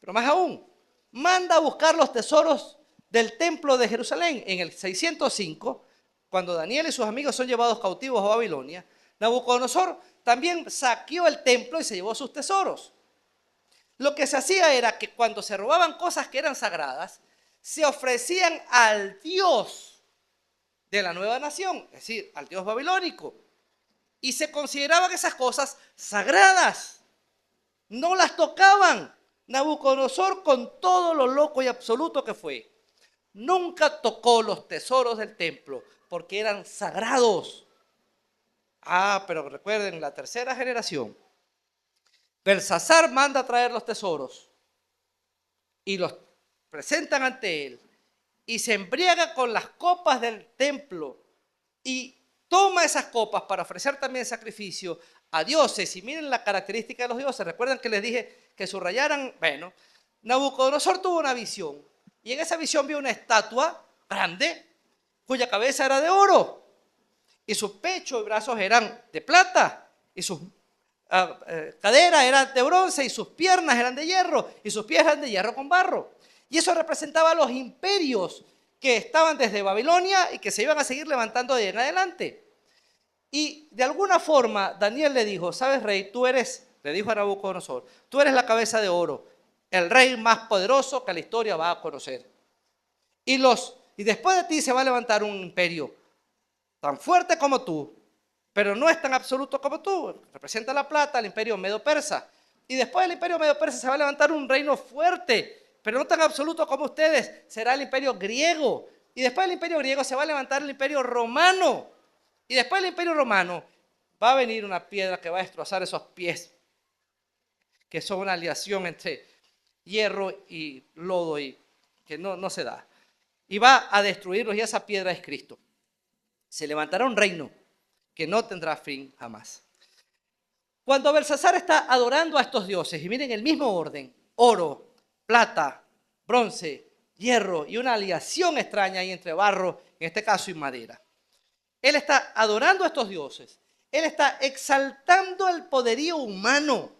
Pero más aún, manda a buscar los tesoros del templo de Jerusalén. En el 605, cuando Daniel y sus amigos son llevados cautivos a Babilonia, Nabucodonosor también saqueó el templo y se llevó sus tesoros. Lo que se hacía era que cuando se robaban cosas que eran sagradas, se ofrecían al Dios de la nueva nación, es decir, al Dios babilónico. Y se consideraban esas cosas sagradas. No las tocaban. Nabucodonosor, con todo lo loco y absoluto que fue, nunca tocó los tesoros del templo porque eran sagrados. Pero recuerden, la tercera generación, Belsasar manda a traer los tesoros y los presentan ante él y se embriaga con las copas del templo y toma esas copas para ofrecer también sacrificio a dioses. Y miren la característica de los dioses. Recuerdan que les dije que subrayaran. Bueno, Nabucodonosor tuvo una visión y en esa visión vio una estatua grande cuya cabeza era de oro y sus pechos y brazos eran de plata y sus caderas eran de bronce y sus piernas eran de hierro y sus pies eran de hierro con barro. Y eso representaba los imperios que estaban desde Babilonia y que se iban a seguir levantando de ahí en adelante. Y de alguna forma Daniel le dijo, ¿sabes, rey? Tú eres, le dijo a Nabucodonosor, tú eres la cabeza de oro, el rey más poderoso que la historia va a conocer. Y después de ti se va a levantar un imperio tan fuerte como tú, pero no es tan absoluto como tú. Representa la plata, el imperio medo-persa. Y después del imperio medo-persa se va a levantar un reino fuerte, pero no tan absoluto como ustedes. Será el imperio griego. Y después del imperio griego se va a levantar el imperio romano. Y después del imperio romano va a venir una piedra que va a destrozar esos pies, que son una aleación entre hierro y lodo y que no se da. Y va a destruirlos y esa piedra es Cristo. Se levantará un reino que no tendrá fin jamás. Cuando Belsasar está adorando a estos dioses, y miren el mismo orden, oro, plata, bronce, hierro y una aleación extraña ahí entre barro, en este caso y madera. Él está adorando a estos dioses. Él está exaltando el poderío humano.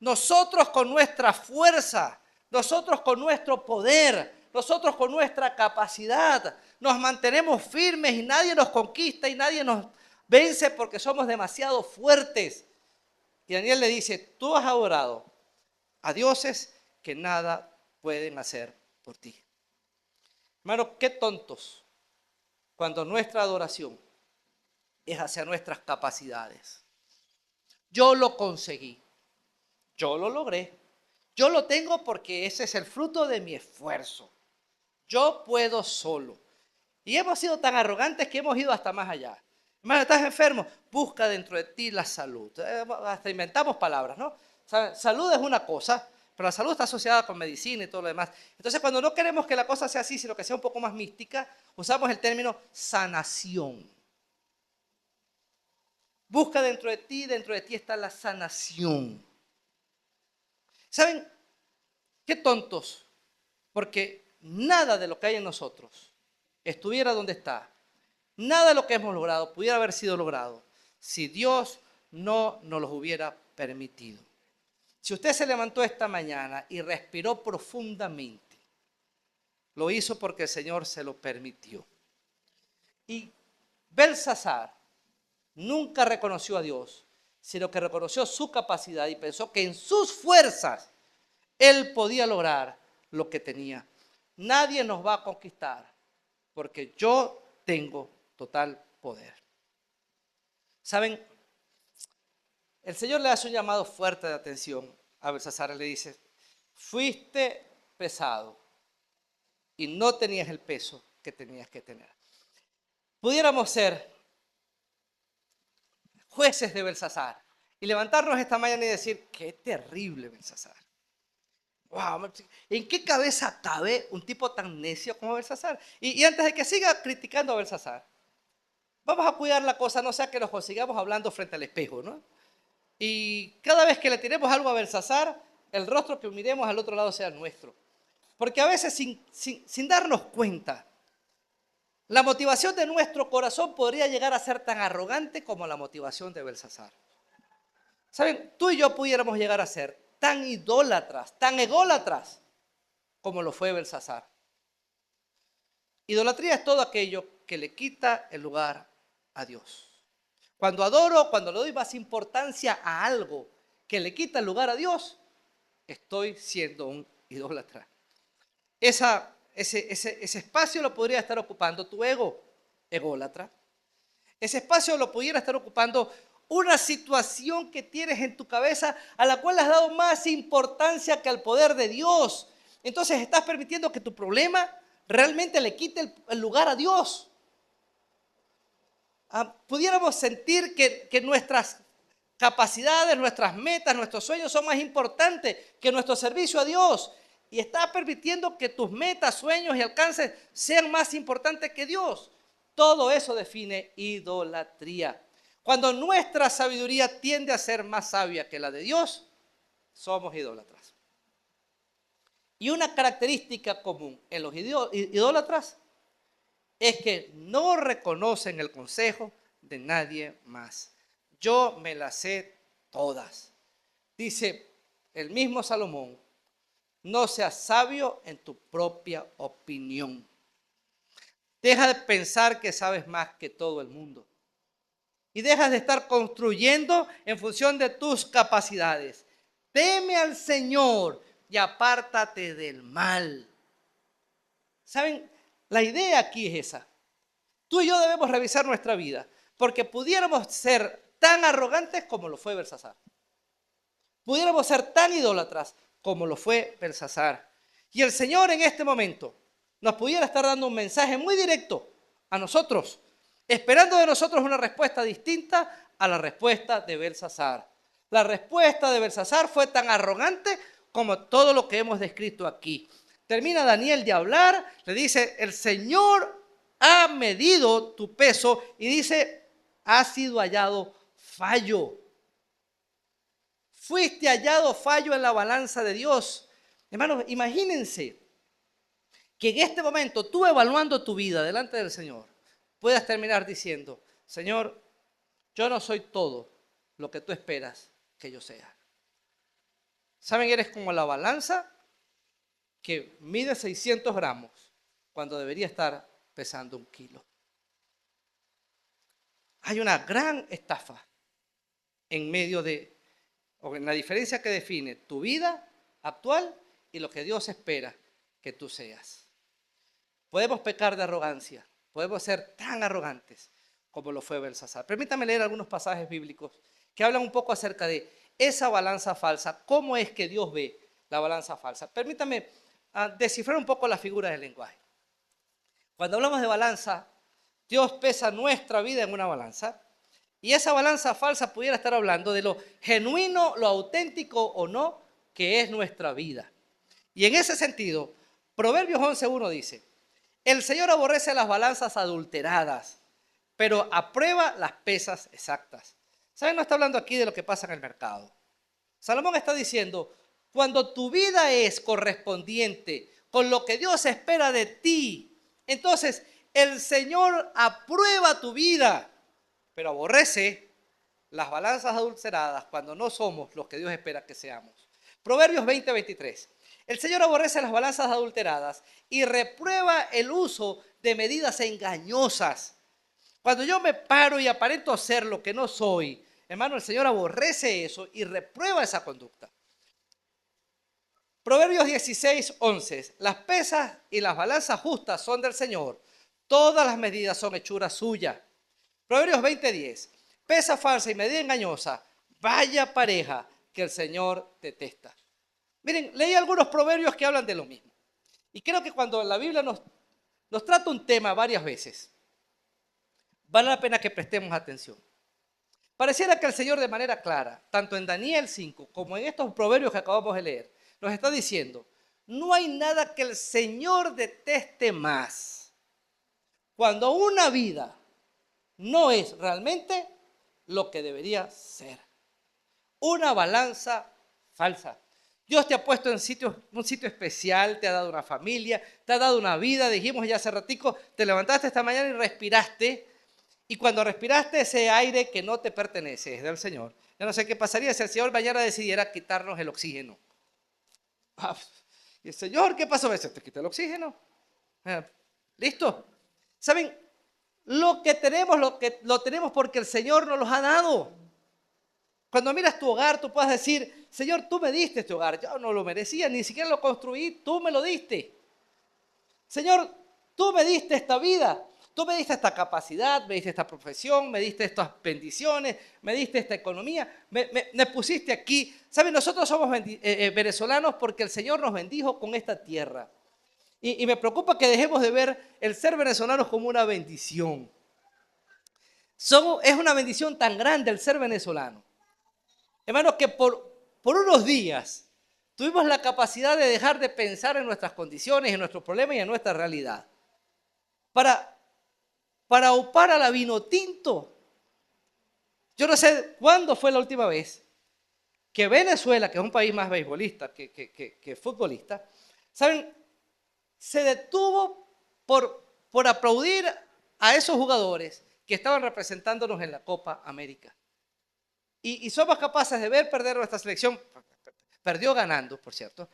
Nosotros con nuestra fuerza, nosotros con nuestro poder, nosotros con nuestra capacidad, nos mantenemos firmes y nadie nos conquista y nadie nos vence porque somos demasiado fuertes. Y Daniel le dice, tú has adorado a dioses que nada pueden hacer por ti. Hermano, qué tontos cuando nuestra adoración es hacia nuestras capacidades. Yo lo conseguí. yo lo logré. Yo lo tengo porque ese es el fruto de mi esfuerzo. Yo puedo solo. Y hemos sido tan arrogantes que hemos ido hasta más allá. Hermano, estás enfermo, busca dentro de ti la salud. Hasta inventamos palabras, ¿no? Salud es una cosa, pero la salud está asociada con medicina y todo lo demás. Entonces, cuando no queremos que la cosa sea así, sino que sea un poco más mística, usamos el término sanación. Busca dentro de ti está la sanación. ¿Saben qué tontos? Porque nada de lo que hay en nosotros estuviera donde está. Nada de lo que hemos logrado pudiera haber sido logrado si Dios no nos los hubiera permitido. Si usted se levantó esta mañana y respiró profundamente, lo hizo porque el Señor se lo permitió. Y Belsasar nunca reconoció a Dios, sino que reconoció su capacidad y pensó que en sus fuerzas él podía lograr lo que tenía. Nadie nos va a conquistar porque yo tengo total poder. ¿Saben? El Señor le hace un llamado fuerte de atención a Belsasar. Le dice, fuiste pesado y no tenías el peso que tenías que tener. Pudiéramos ser jueces de Belsasar y levantarnos esta mañana y decir, qué terrible Belsasar. Wow, ¿en qué cabeza cabe un tipo tan necio como Belsasar? Y antes de que siga criticando a Belsasar, vamos a cuidar la cosa, no sea que nos consigamos hablando frente al espejo, ¿no? Y cada vez que le tiremos algo a Belsasar, el rostro que miremos al otro lado sea nuestro. Porque a veces sin darnos cuenta, la motivación de nuestro corazón podría llegar a ser tan arrogante como la motivación de Belsasar. ¿Saben? Tú y yo pudiéramos llegar a ser tan idólatras, tan ególatras, como lo fue Belsasar. Idolatría es todo aquello que le quita el lugar a Dios. Cuando adoro, cuando le doy más importancia a algo que le quita el lugar a Dios, estoy siendo un idólatra. Ese espacio lo podría estar ocupando tu ego, ególatra. Ese espacio lo pudiera estar ocupando una situación que tienes en tu cabeza a la cual has dado más importancia que al poder de Dios. Entonces estás permitiendo que tu problema realmente le quite el lugar a Dios. Pudiéramos sentir que nuestras capacidades, nuestras metas, nuestros sueños son más importantes que nuestro servicio a Dios. Y estás permitiendo que tus metas, sueños y alcances sean más importantes que Dios. Todo eso define idolatría. Cuando nuestra sabiduría tiende a ser más sabia que la de Dios, somos idólatras. Y una característica común en los idólatras es que no reconocen el consejo de nadie más. Yo me las sé todas. Dice el mismo Salomón, no seas sabio en tu propia opinión. Deja de pensar que sabes más que todo el mundo. Y dejas de estar construyendo en función de tus capacidades. Teme al Señor y apártate del mal. ¿Saben? La idea aquí es esa. Tú y yo debemos revisar nuestra vida, porque pudiéramos ser tan arrogantes como lo fue Belsasar. Pudiéramos ser tan idólatras como lo fue Belsasar. Y el Señor en este momento nos pudiera estar dando un mensaje muy directo a nosotros, esperando de nosotros una respuesta distinta a la respuesta de Belsasar. La respuesta de Belsasar fue tan arrogante como todo lo que hemos descrito aquí. Termina Daniel de hablar, le dice, el Señor ha medido tu peso y dice, ha sido hallado fallo. Fuiste hallado fallo en la balanza de Dios. Hermanos, imagínense que en este momento tú evaluando tu vida delante del Señor, puedas terminar diciendo, Señor, yo no soy todo lo que tú esperas que yo sea. ¿Saben? Eres como la balanza que mide 600 gramos cuando debería estar pesando 1 kilo. Hay una gran estafa en medio de, o en la diferencia que define tu vida actual y lo que Dios espera que tú seas. Podemos pecar de arrogancia, podemos ser tan arrogantes como lo fue Belsasar. Permítame leer algunos pasajes bíblicos que hablan un poco acerca de esa balanza falsa, cómo es que Dios ve la balanza falsa. Permítame descifrar un poco la figura del lenguaje. Cuando hablamos de balanza, Dios pesa nuestra vida en una balanza y esa balanza falsa pudiera estar hablando de lo genuino, lo auténtico o no que es nuestra vida. Y en ese sentido, Proverbios 11:1 dice, el Señor aborrece las balanzas adulteradas, pero aprueba las pesas exactas. ¿Saben? No está hablando aquí de lo que pasa en el mercado. Salomón está diciendo, cuando tu vida es correspondiente con lo que Dios espera de ti, entonces el Señor aprueba tu vida, pero aborrece las balanzas adulteradas cuando no somos los que Dios espera que seamos. Proverbios 20:23. El Señor aborrece las balanzas adulteradas y reprueba el uso de medidas engañosas. Cuando yo me paro y aparento ser lo que no soy, hermano, el Señor aborrece eso y reprueba esa conducta. Proverbios 16:11. Las pesas y las balanzas justas son del Señor. Todas las medidas son hechura suya. Proverbios 20:10. Pesa falsa y medida engañosa. Vaya pareja que el Señor detesta. Miren, leí algunos proverbios que hablan de lo mismo. Y creo que cuando la Biblia nos trata un tema varias veces, vale la pena que prestemos atención. Pareciera que el Señor de manera clara, tanto en Daniel 5 como en estos proverbios que acabamos de leer, nos está diciendo, no hay nada que el Señor deteste más cuando una vida no es realmente lo que debería ser. Una balanza falsa. Dios te ha puesto en un sitio especial, te ha dado una familia, te ha dado una vida. Dijimos ya hace ratico, te levantaste esta mañana y respiraste. Y cuando respiraste ese aire que no te pertenece, es del Señor. Yo no sé qué pasaría si el Señor mañana decidiera quitarnos el oxígeno. Y el Señor, ¿qué pasó? ¿Se te quita el oxígeno? ¿Listo? ¿Saben? Lo que tenemos, lo tenemos porque el Señor nos los ha dado. Cuando miras tu hogar, tú puedes decir, Señor, tú me diste este hogar. Yo no lo merecía, ni siquiera lo construí, tú me lo diste. Señor, tú me diste esta vida. Tú me diste esta capacidad, me diste esta profesión, me diste estas bendiciones, me diste esta economía, me pusiste aquí. ¿Saben? Nosotros somos venezolanos porque el Señor nos bendijo con esta tierra. Y me preocupa que dejemos de ver el ser venezolanos como una bendición. Es una bendición tan grande el ser venezolano. Hermanos, que por unos días tuvimos la capacidad de dejar de pensar en nuestras condiciones, en nuestros problemas y en nuestra realidad. Para upar a la vino tinto. Yo no sé cuándo fue la última vez que Venezuela, que es un país más beisbolista que futbolista, ¿saben? Se detuvo por aplaudir a esos jugadores que estaban representándonos en la Copa América. Y somos capaces de ver perder nuestra selección, perdió ganando, por cierto,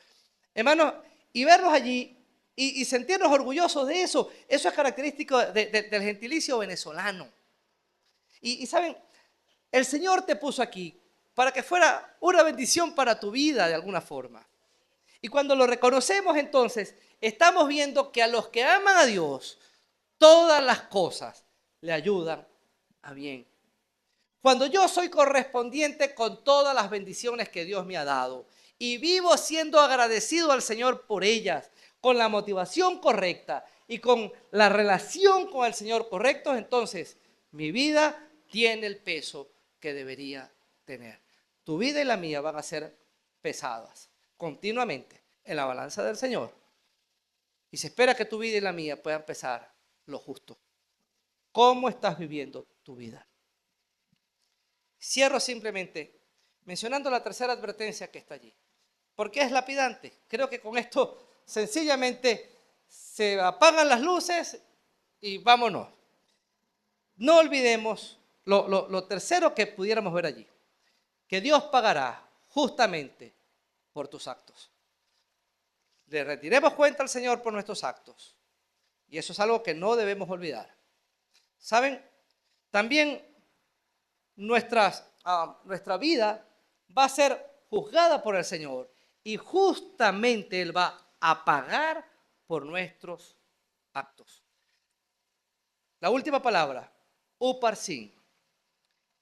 hermanos, y verlos allí y sentirnos orgullosos de eso. Eso es característico del gentilicio venezolano. Y saben, el Señor te puso aquí para que fuera una bendición para tu vida de alguna forma. Y cuando lo reconocemos entonces, estamos viendo que a los que aman a Dios, todas las cosas le ayudan a bien. Cuando yo soy correspondiente con todas las bendiciones que Dios me ha dado y vivo siendo agradecido al Señor por ellas, con la motivación correcta y con la relación con el Señor correcto, entonces mi vida tiene el peso que debería tener. Tu vida y la mía van a ser pesadas continuamente en la balanza del Señor. Y se espera que tu vida y la mía puedan pesar lo justo. ¿Cómo estás viviendo tu vida? Cierro simplemente mencionando la tercera advertencia que está allí. ¿Por qué es lapidante? Creo que con esto sencillamente se apagan las luces y vámonos. No olvidemos lo tercero que pudiéramos ver allí, que Dios pagará justamente por tus actos. Le retiremos cuenta al Señor por nuestros actos. Y eso es algo que no debemos olvidar. ¿Saben? También nuestra vida va a ser juzgada por el Señor y justamente Él va a pagar por nuestros actos. La última palabra, uparsin.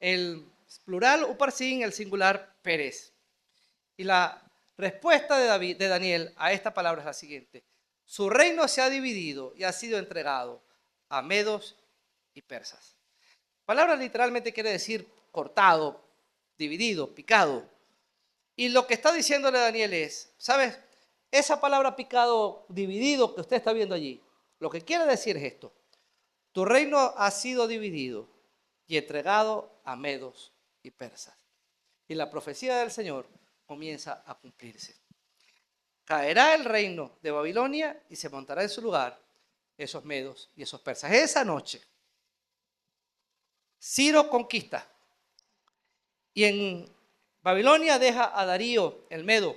El plural Uparsin, el singular Pérez. Y la respuesta de Daniel a esta palabra es la siguiente. Su reino se ha dividido y ha sido entregado a medos y persas. Palabra literalmente quiere decir cortado, dividido, picado. Y lo que está diciéndole Daniel es, ¿sabes? Esa palabra picado, dividido que usted está viendo allí, lo que quiere decir es esto. Tu reino ha sido dividido y entregado a medos y persas. Y la profecía del Señor comienza a cumplirse. Caerá el reino de Babilonia y se montará en su lugar esos medos y esos persas. Esa noche, Ciro conquista y en Babilonia deja a Darío el medo,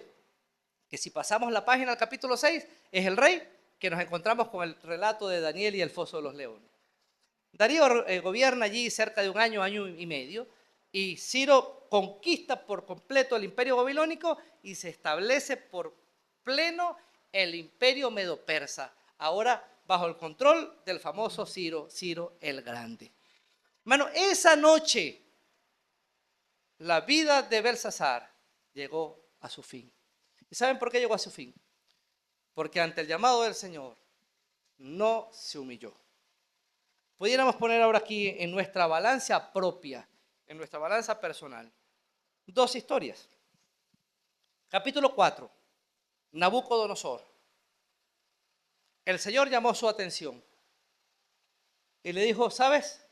que si pasamos la página al capítulo 6, es el rey que nos encontramos con el relato de Daniel y el foso de los leones. Darío gobierna allí cerca de un año, año y medio, y Ciro conquista por completo el imperio babilónico y se establece por pleno el imperio medo-persa, ahora bajo el control del famoso Ciro el Grande. Hermano, esa noche la vida de Belsasar llegó a su fin. ¿Y saben por qué llegó a su fin? Porque ante el llamado del Señor no se humilló. Pudiéramos poner ahora aquí en nuestra balanza propia, en nuestra balanza personal, dos historias. Capítulo 4, Nabucodonosor. El Señor llamó su atención y le dijo, ¿sabes?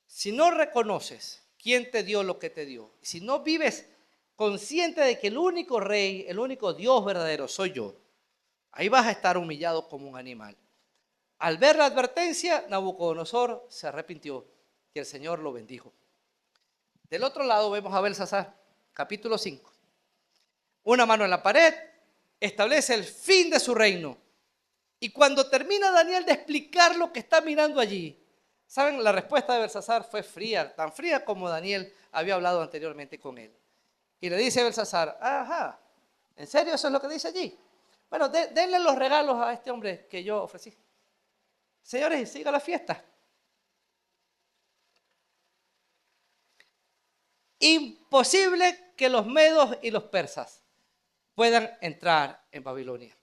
Si no reconoces quién te dio lo que te dio, si no vives consciente de que el único rey, el único Dios verdadero soy yo, ahí vas a estar humillado como un animal. Al ver la advertencia, Nabucodonosor se arrepintió y el Señor lo bendijo. Del otro lado vemos a Belsasar, capítulo 5. Una mano en la pared, establece el fin de su reino. Y cuando termina Daniel de explicar lo que está mirando allí, ¿saben? La respuesta de Belsasar fue fría, tan fría como Daniel había hablado anteriormente con él. Y le dice a Belsasar, ajá, ¿en serio eso es lo que dice allí? Bueno, denle los regalos a este hombre que yo ofrecí. Señores, siga la fiesta. Imposible que los medos y los persas puedan entrar en Babilonia.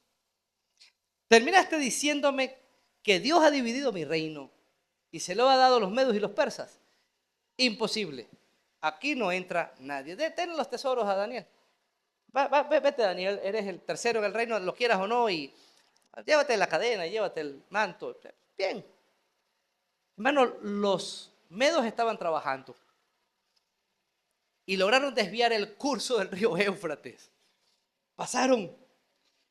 Terminaste diciéndome que Dios ha dividido mi reino y se lo ha dado a los medos y los persas. Imposible. Aquí no entra nadie. Ten los tesoros a Daniel. Vete, Daniel, eres el tercero en el reino, lo quieras o no, y llévate la cadena, llévate el manto. Bien. Hermano, los medos estaban trabajando y lograron desviar el curso del río Éufrates. Pasaron.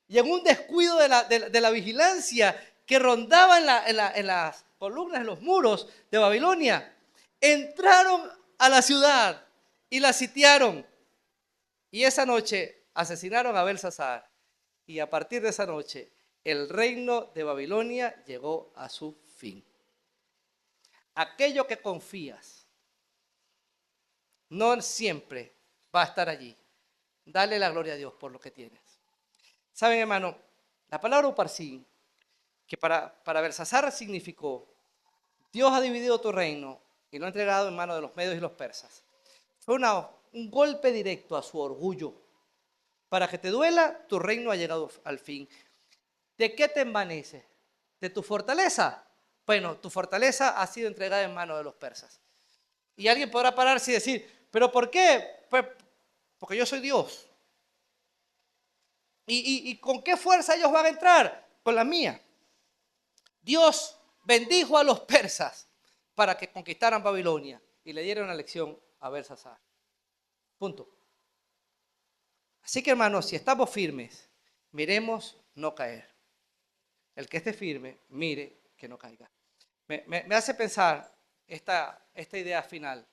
Y en un descuido de la vigilancia que rondaba en las columnas, en los muros de Babilonia, entraron a la ciudad y la sitiaron. Y esa noche asesinaron a Belsasar. Y a partir de esa noche, el reino de Babilonia llegó a su fin. Aquello que confías no siempre va a estar allí. Dale la gloria a Dios por lo que tienes. Saben, hermano, la palabra uparsin, que para Belsasar significó, Dios ha dividido tu reino y lo ha entregado en manos de los medios y los persas. Fue un golpe directo a su orgullo. Para que te duela, tu reino ha llegado al fin. ¿De qué te envaneces? ¿De tu fortaleza? Bueno, tu fortaleza ha sido entregada en manos de los persas. Y alguien podrá pararse y decir, ¿pero por qué? Pues porque yo soy Dios. ¿Y con qué fuerza ellos van a entrar? Con la mía. Dios bendijo a los persas para que conquistaran Babilonia y le dieron una lección a Belsasar. Punto. Así que, hermanos, si estamos firmes, miremos no caer. El que esté firme, mire que no caiga. Me hace pensar esta idea final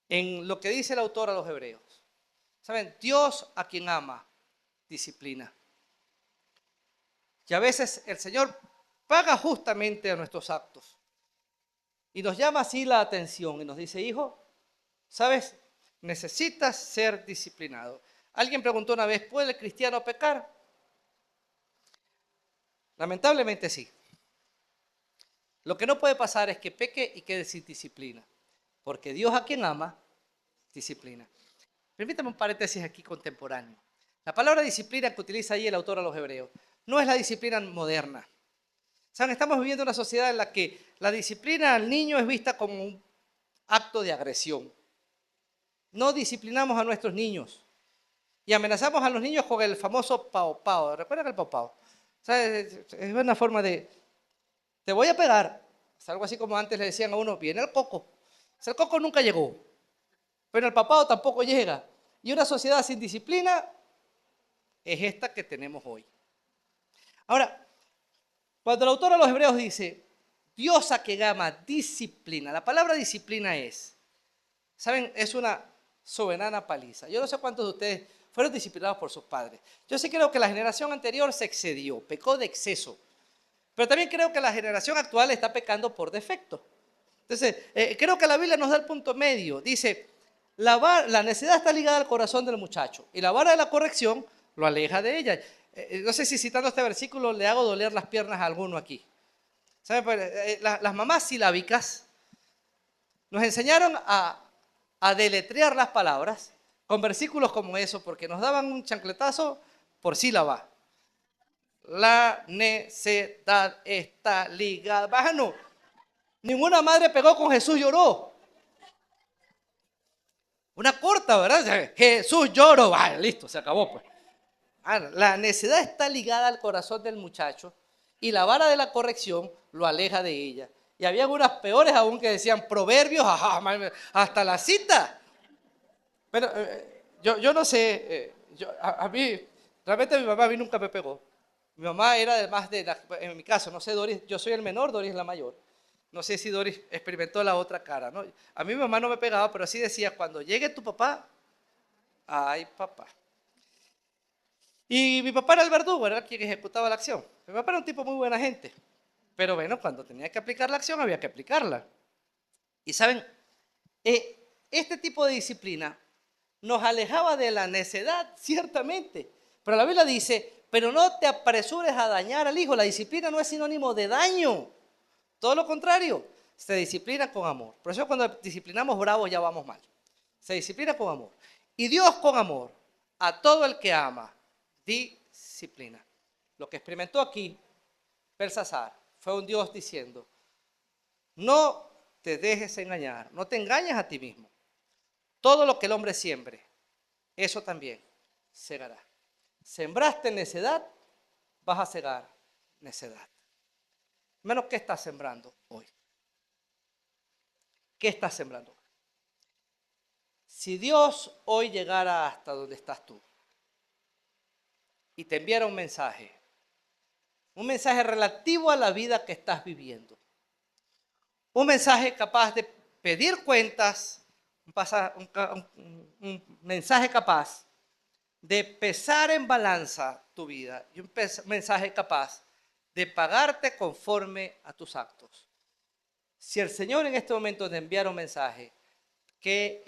en lo que dice el autor a los hebreos. ¿Saben? Dios a quien ama, disciplina. Y a veces el Señor paga justamente a nuestros actos. Y nos llama así la atención y nos dice, hijo, ¿sabes? Necesitas ser disciplinado. Alguien preguntó una vez, ¿puede el cristiano pecar? Lamentablemente sí. Lo que no puede pasar es que peque y quede sin disciplina. Porque Dios a quien ama, Disciplina. Permítame un paréntesis aquí contemporáneo. La palabra disciplina que utiliza ahí el autor a los hebreos no es la disciplina moderna. ¿Saben? Estamos viviendo una sociedad en la que la disciplina al niño es vista como un acto de agresión. No disciplinamos a nuestros niños y amenazamos a los niños con el famoso pao pao. ¿Recuerdan el pao pao? O sea, es una forma de, te voy a pegar. Es algo así como antes le decían a uno, viene el coco. O sea, el coco nunca llegó, pero el papado tampoco llega. Y una sociedad sin disciplina es esta que tenemos hoy. Ahora, cuando el autor a los hebreos dice, Dios a que llama disciplina, la palabra disciplina es, ¿saben? Es una soberana paliza. Yo no sé cuántos de ustedes fueron disciplinados por sus padres. Yo sí creo que la generación anterior se excedió, pecó de exceso. Pero también creo que la generación actual está pecando por defecto. Entonces, creo que la Biblia nos da el punto medio. Dice, la necedad está ligada al corazón del muchacho y la vara de la corrección lo aleja de ella. No sé si citando este versículo le hago doler las piernas a alguno aquí. ¿Saben? Pues, las mamás silábicas nos enseñaron a deletrear las palabras con versículos como eso, porque nos daban un chancletazo por sílaba. La necedad está ligada. Bájano, ninguna madre pegó con Jesús lloró. Una corta, ¿verdad? Jesús lloró. Ah, listo, se acabó pues. La necedad está ligada al corazón del muchacho y la vara de la corrección lo aleja de ella. Y había unas peores aún que decían proverbios, ajá, hasta la cita. Pero yo no sé, a mí, realmente mi mamá a mí nunca me pegó. Mi mamá era además en mi caso, no sé, Doris, yo soy el menor, Doris es la mayor. No sé si Doris experimentó la otra cara, ¿no? A mí mi mamá no me pegaba, pero sí decía, cuando llegue tu papá, ay papá. Y mi papá era el verdugo, era quien ejecutaba la acción. Mi papá era un tipo muy buena gente. Pero bueno, cuando tenía que aplicar la acción, había que aplicarla. Y saben, este tipo de disciplina nos alejaba de la necedad, ciertamente. Pero la Biblia dice, pero no te apresures a dañar al hijo. La disciplina no es sinónimo de daño. Todo lo contrario, se disciplina con amor. Por eso cuando disciplinamos bravos ya vamos mal. Se disciplina con amor. Y Dios con amor, a todo el que ama, disciplina. Lo que experimentó aquí Belsasar fue un Dios diciendo, no te dejes engañar, no te engañes a ti mismo. Todo lo que el hombre siembre, eso también segará. Sembraste necedad, vas a segar necedad. Menos, ¿qué estás sembrando hoy? ¿Qué estás sembrando? Si Dios hoy llegara hasta donde estás tú y te enviara un mensaje relativo a la vida que estás viviendo, un mensaje capaz de pedir cuentas, un mensaje capaz de pesar en balanza tu vida y un mensaje capaz de pagarte conforme a tus actos. Si el Señor en este momento te enviara un mensaje, ¿qué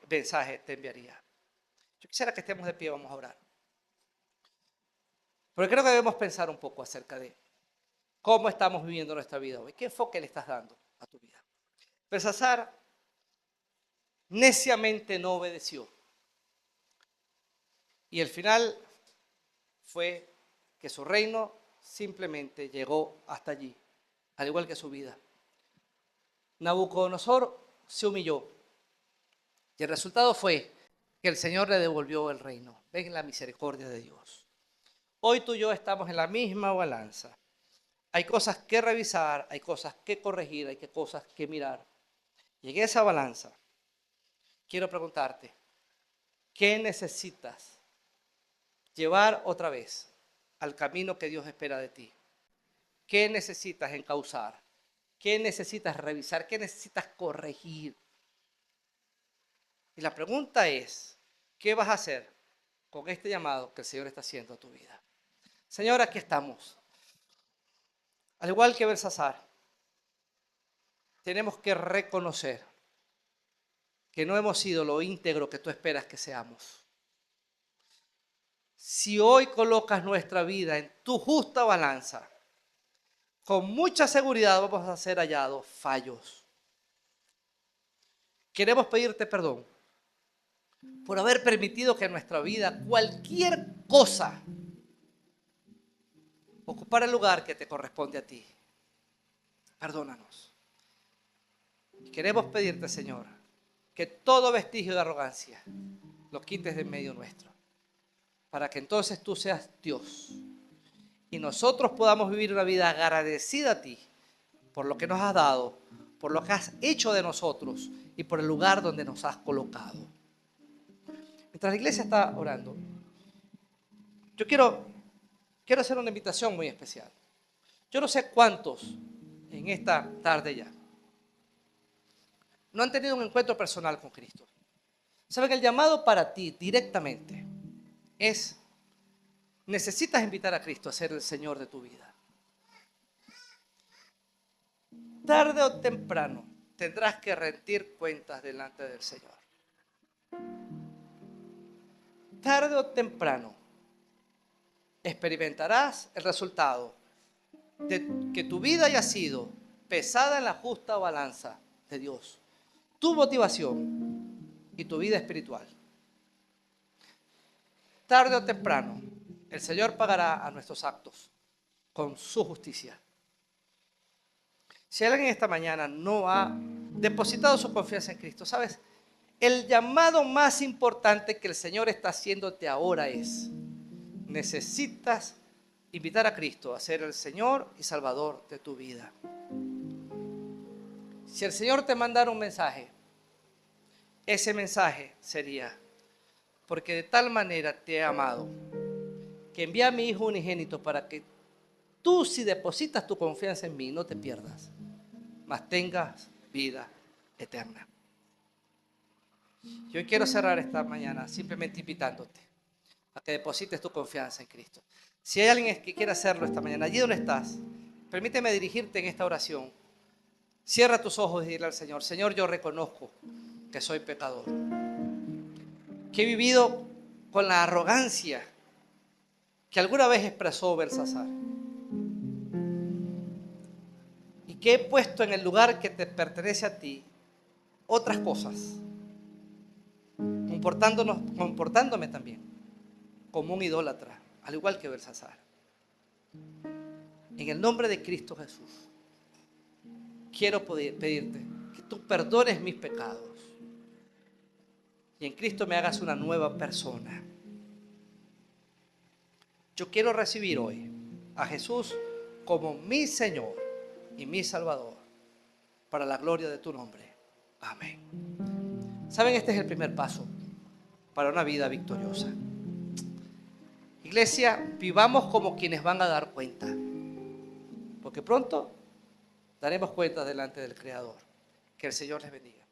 mensaje te enviaría? Yo quisiera que estemos de pie, vamos a orar. Porque creo que debemos pensar un poco acerca de cómo estamos viviendo nuestra vida hoy. ¿Qué enfoque le estás dando a tu vida? Belsasar neciamente no obedeció. Y el final fue que su reino simplemente llegó hasta allí, al igual que su vida. Nabucodonosor se humilló y el resultado fue que el Señor le devolvió el reino. Ven la misericordia de Dios. Hoy tú y yo estamos en la misma balanza. Hay cosas que revisar, hay cosas que corregir, hay cosas que mirar. Y en esa balanza, quiero preguntarte, ¿qué necesitas llevar otra vez al camino que Dios espera de ti? ¿Qué necesitas encauzar? ¿Qué necesitas revisar? ¿Qué necesitas corregir? Y la pregunta es, ¿qué vas a hacer con este llamado que el Señor está haciendo a tu vida? Señor, aquí estamos. Al igual que Belsasar, tenemos que reconocer que no hemos sido lo íntegro que tú esperas que seamos. Si hoy colocas nuestra vida en tu justa balanza, con mucha seguridad vamos a ser hallados fallos. Queremos pedirte perdón por haber permitido que en nuestra vida cualquier cosa ocupara el lugar que te corresponde a ti. Perdónanos. Y queremos pedirte, Señor, que todo vestigio de arrogancia lo quites de en medio nuestro, para que entonces tú seas Dios y nosotros podamos vivir una vida agradecida a ti por lo que nos has dado, por lo que has hecho de nosotros y por el lugar donde nos has colocado. Mientras la iglesia está orando, yo quiero hacer una invitación muy especial. Yo no sé cuántos en esta tarde ya no han tenido un encuentro personal con Cristo. Saben, el llamado para ti directamente es: necesitas invitar a Cristo a ser el Señor de tu vida. Tarde o temprano tendrás que rendir cuentas delante del Señor. Tarde o temprano experimentarás el resultado de que tu vida haya sido pesada en la justa balanza de Dios, tu motivación y tu vida espiritual. Tarde o temprano el Señor pagará a nuestros actos con su justicia. Si alguien esta mañana no ha depositado su confianza en Cristo, ¿sabes? El llamado más importante que el Señor está haciéndote ahora es: necesitas invitar a Cristo a ser el Señor y Salvador de tu vida. Si el Señor te mandara un mensaje, ese mensaje sería: porque de tal manera te he amado, que envié a mi Hijo unigénito para que tú, si depositas tu confianza en mí, no te pierdas, mas tengas vida eterna. Yo quiero cerrar esta mañana simplemente invitándote a que deposites tu confianza en Cristo. Si hay alguien que quiera hacerlo esta mañana, allí donde estás, permíteme dirigirte en esta oración. Cierra tus ojos y dile al Señor: Señor, yo reconozco que soy pecador, que he vivido con la arrogancia que alguna vez expresó Belsasar, y que he puesto en el lugar que te pertenece a ti otras cosas, comportándome también como un idólatra, al igual que Belsasar. En el nombre de Cristo Jesús, quiero pedirte que tú perdones mis pecados y en Cristo me hagas una nueva persona. Yo quiero recibir hoy a Jesús como mi Señor y mi Salvador, para la gloria de tu nombre. Amén. ¿Saben? Este es el primer paso para una vida victoriosa. Iglesia, vivamos como quienes van a dar cuenta, porque pronto daremos cuenta delante del Creador. Que el Señor les bendiga.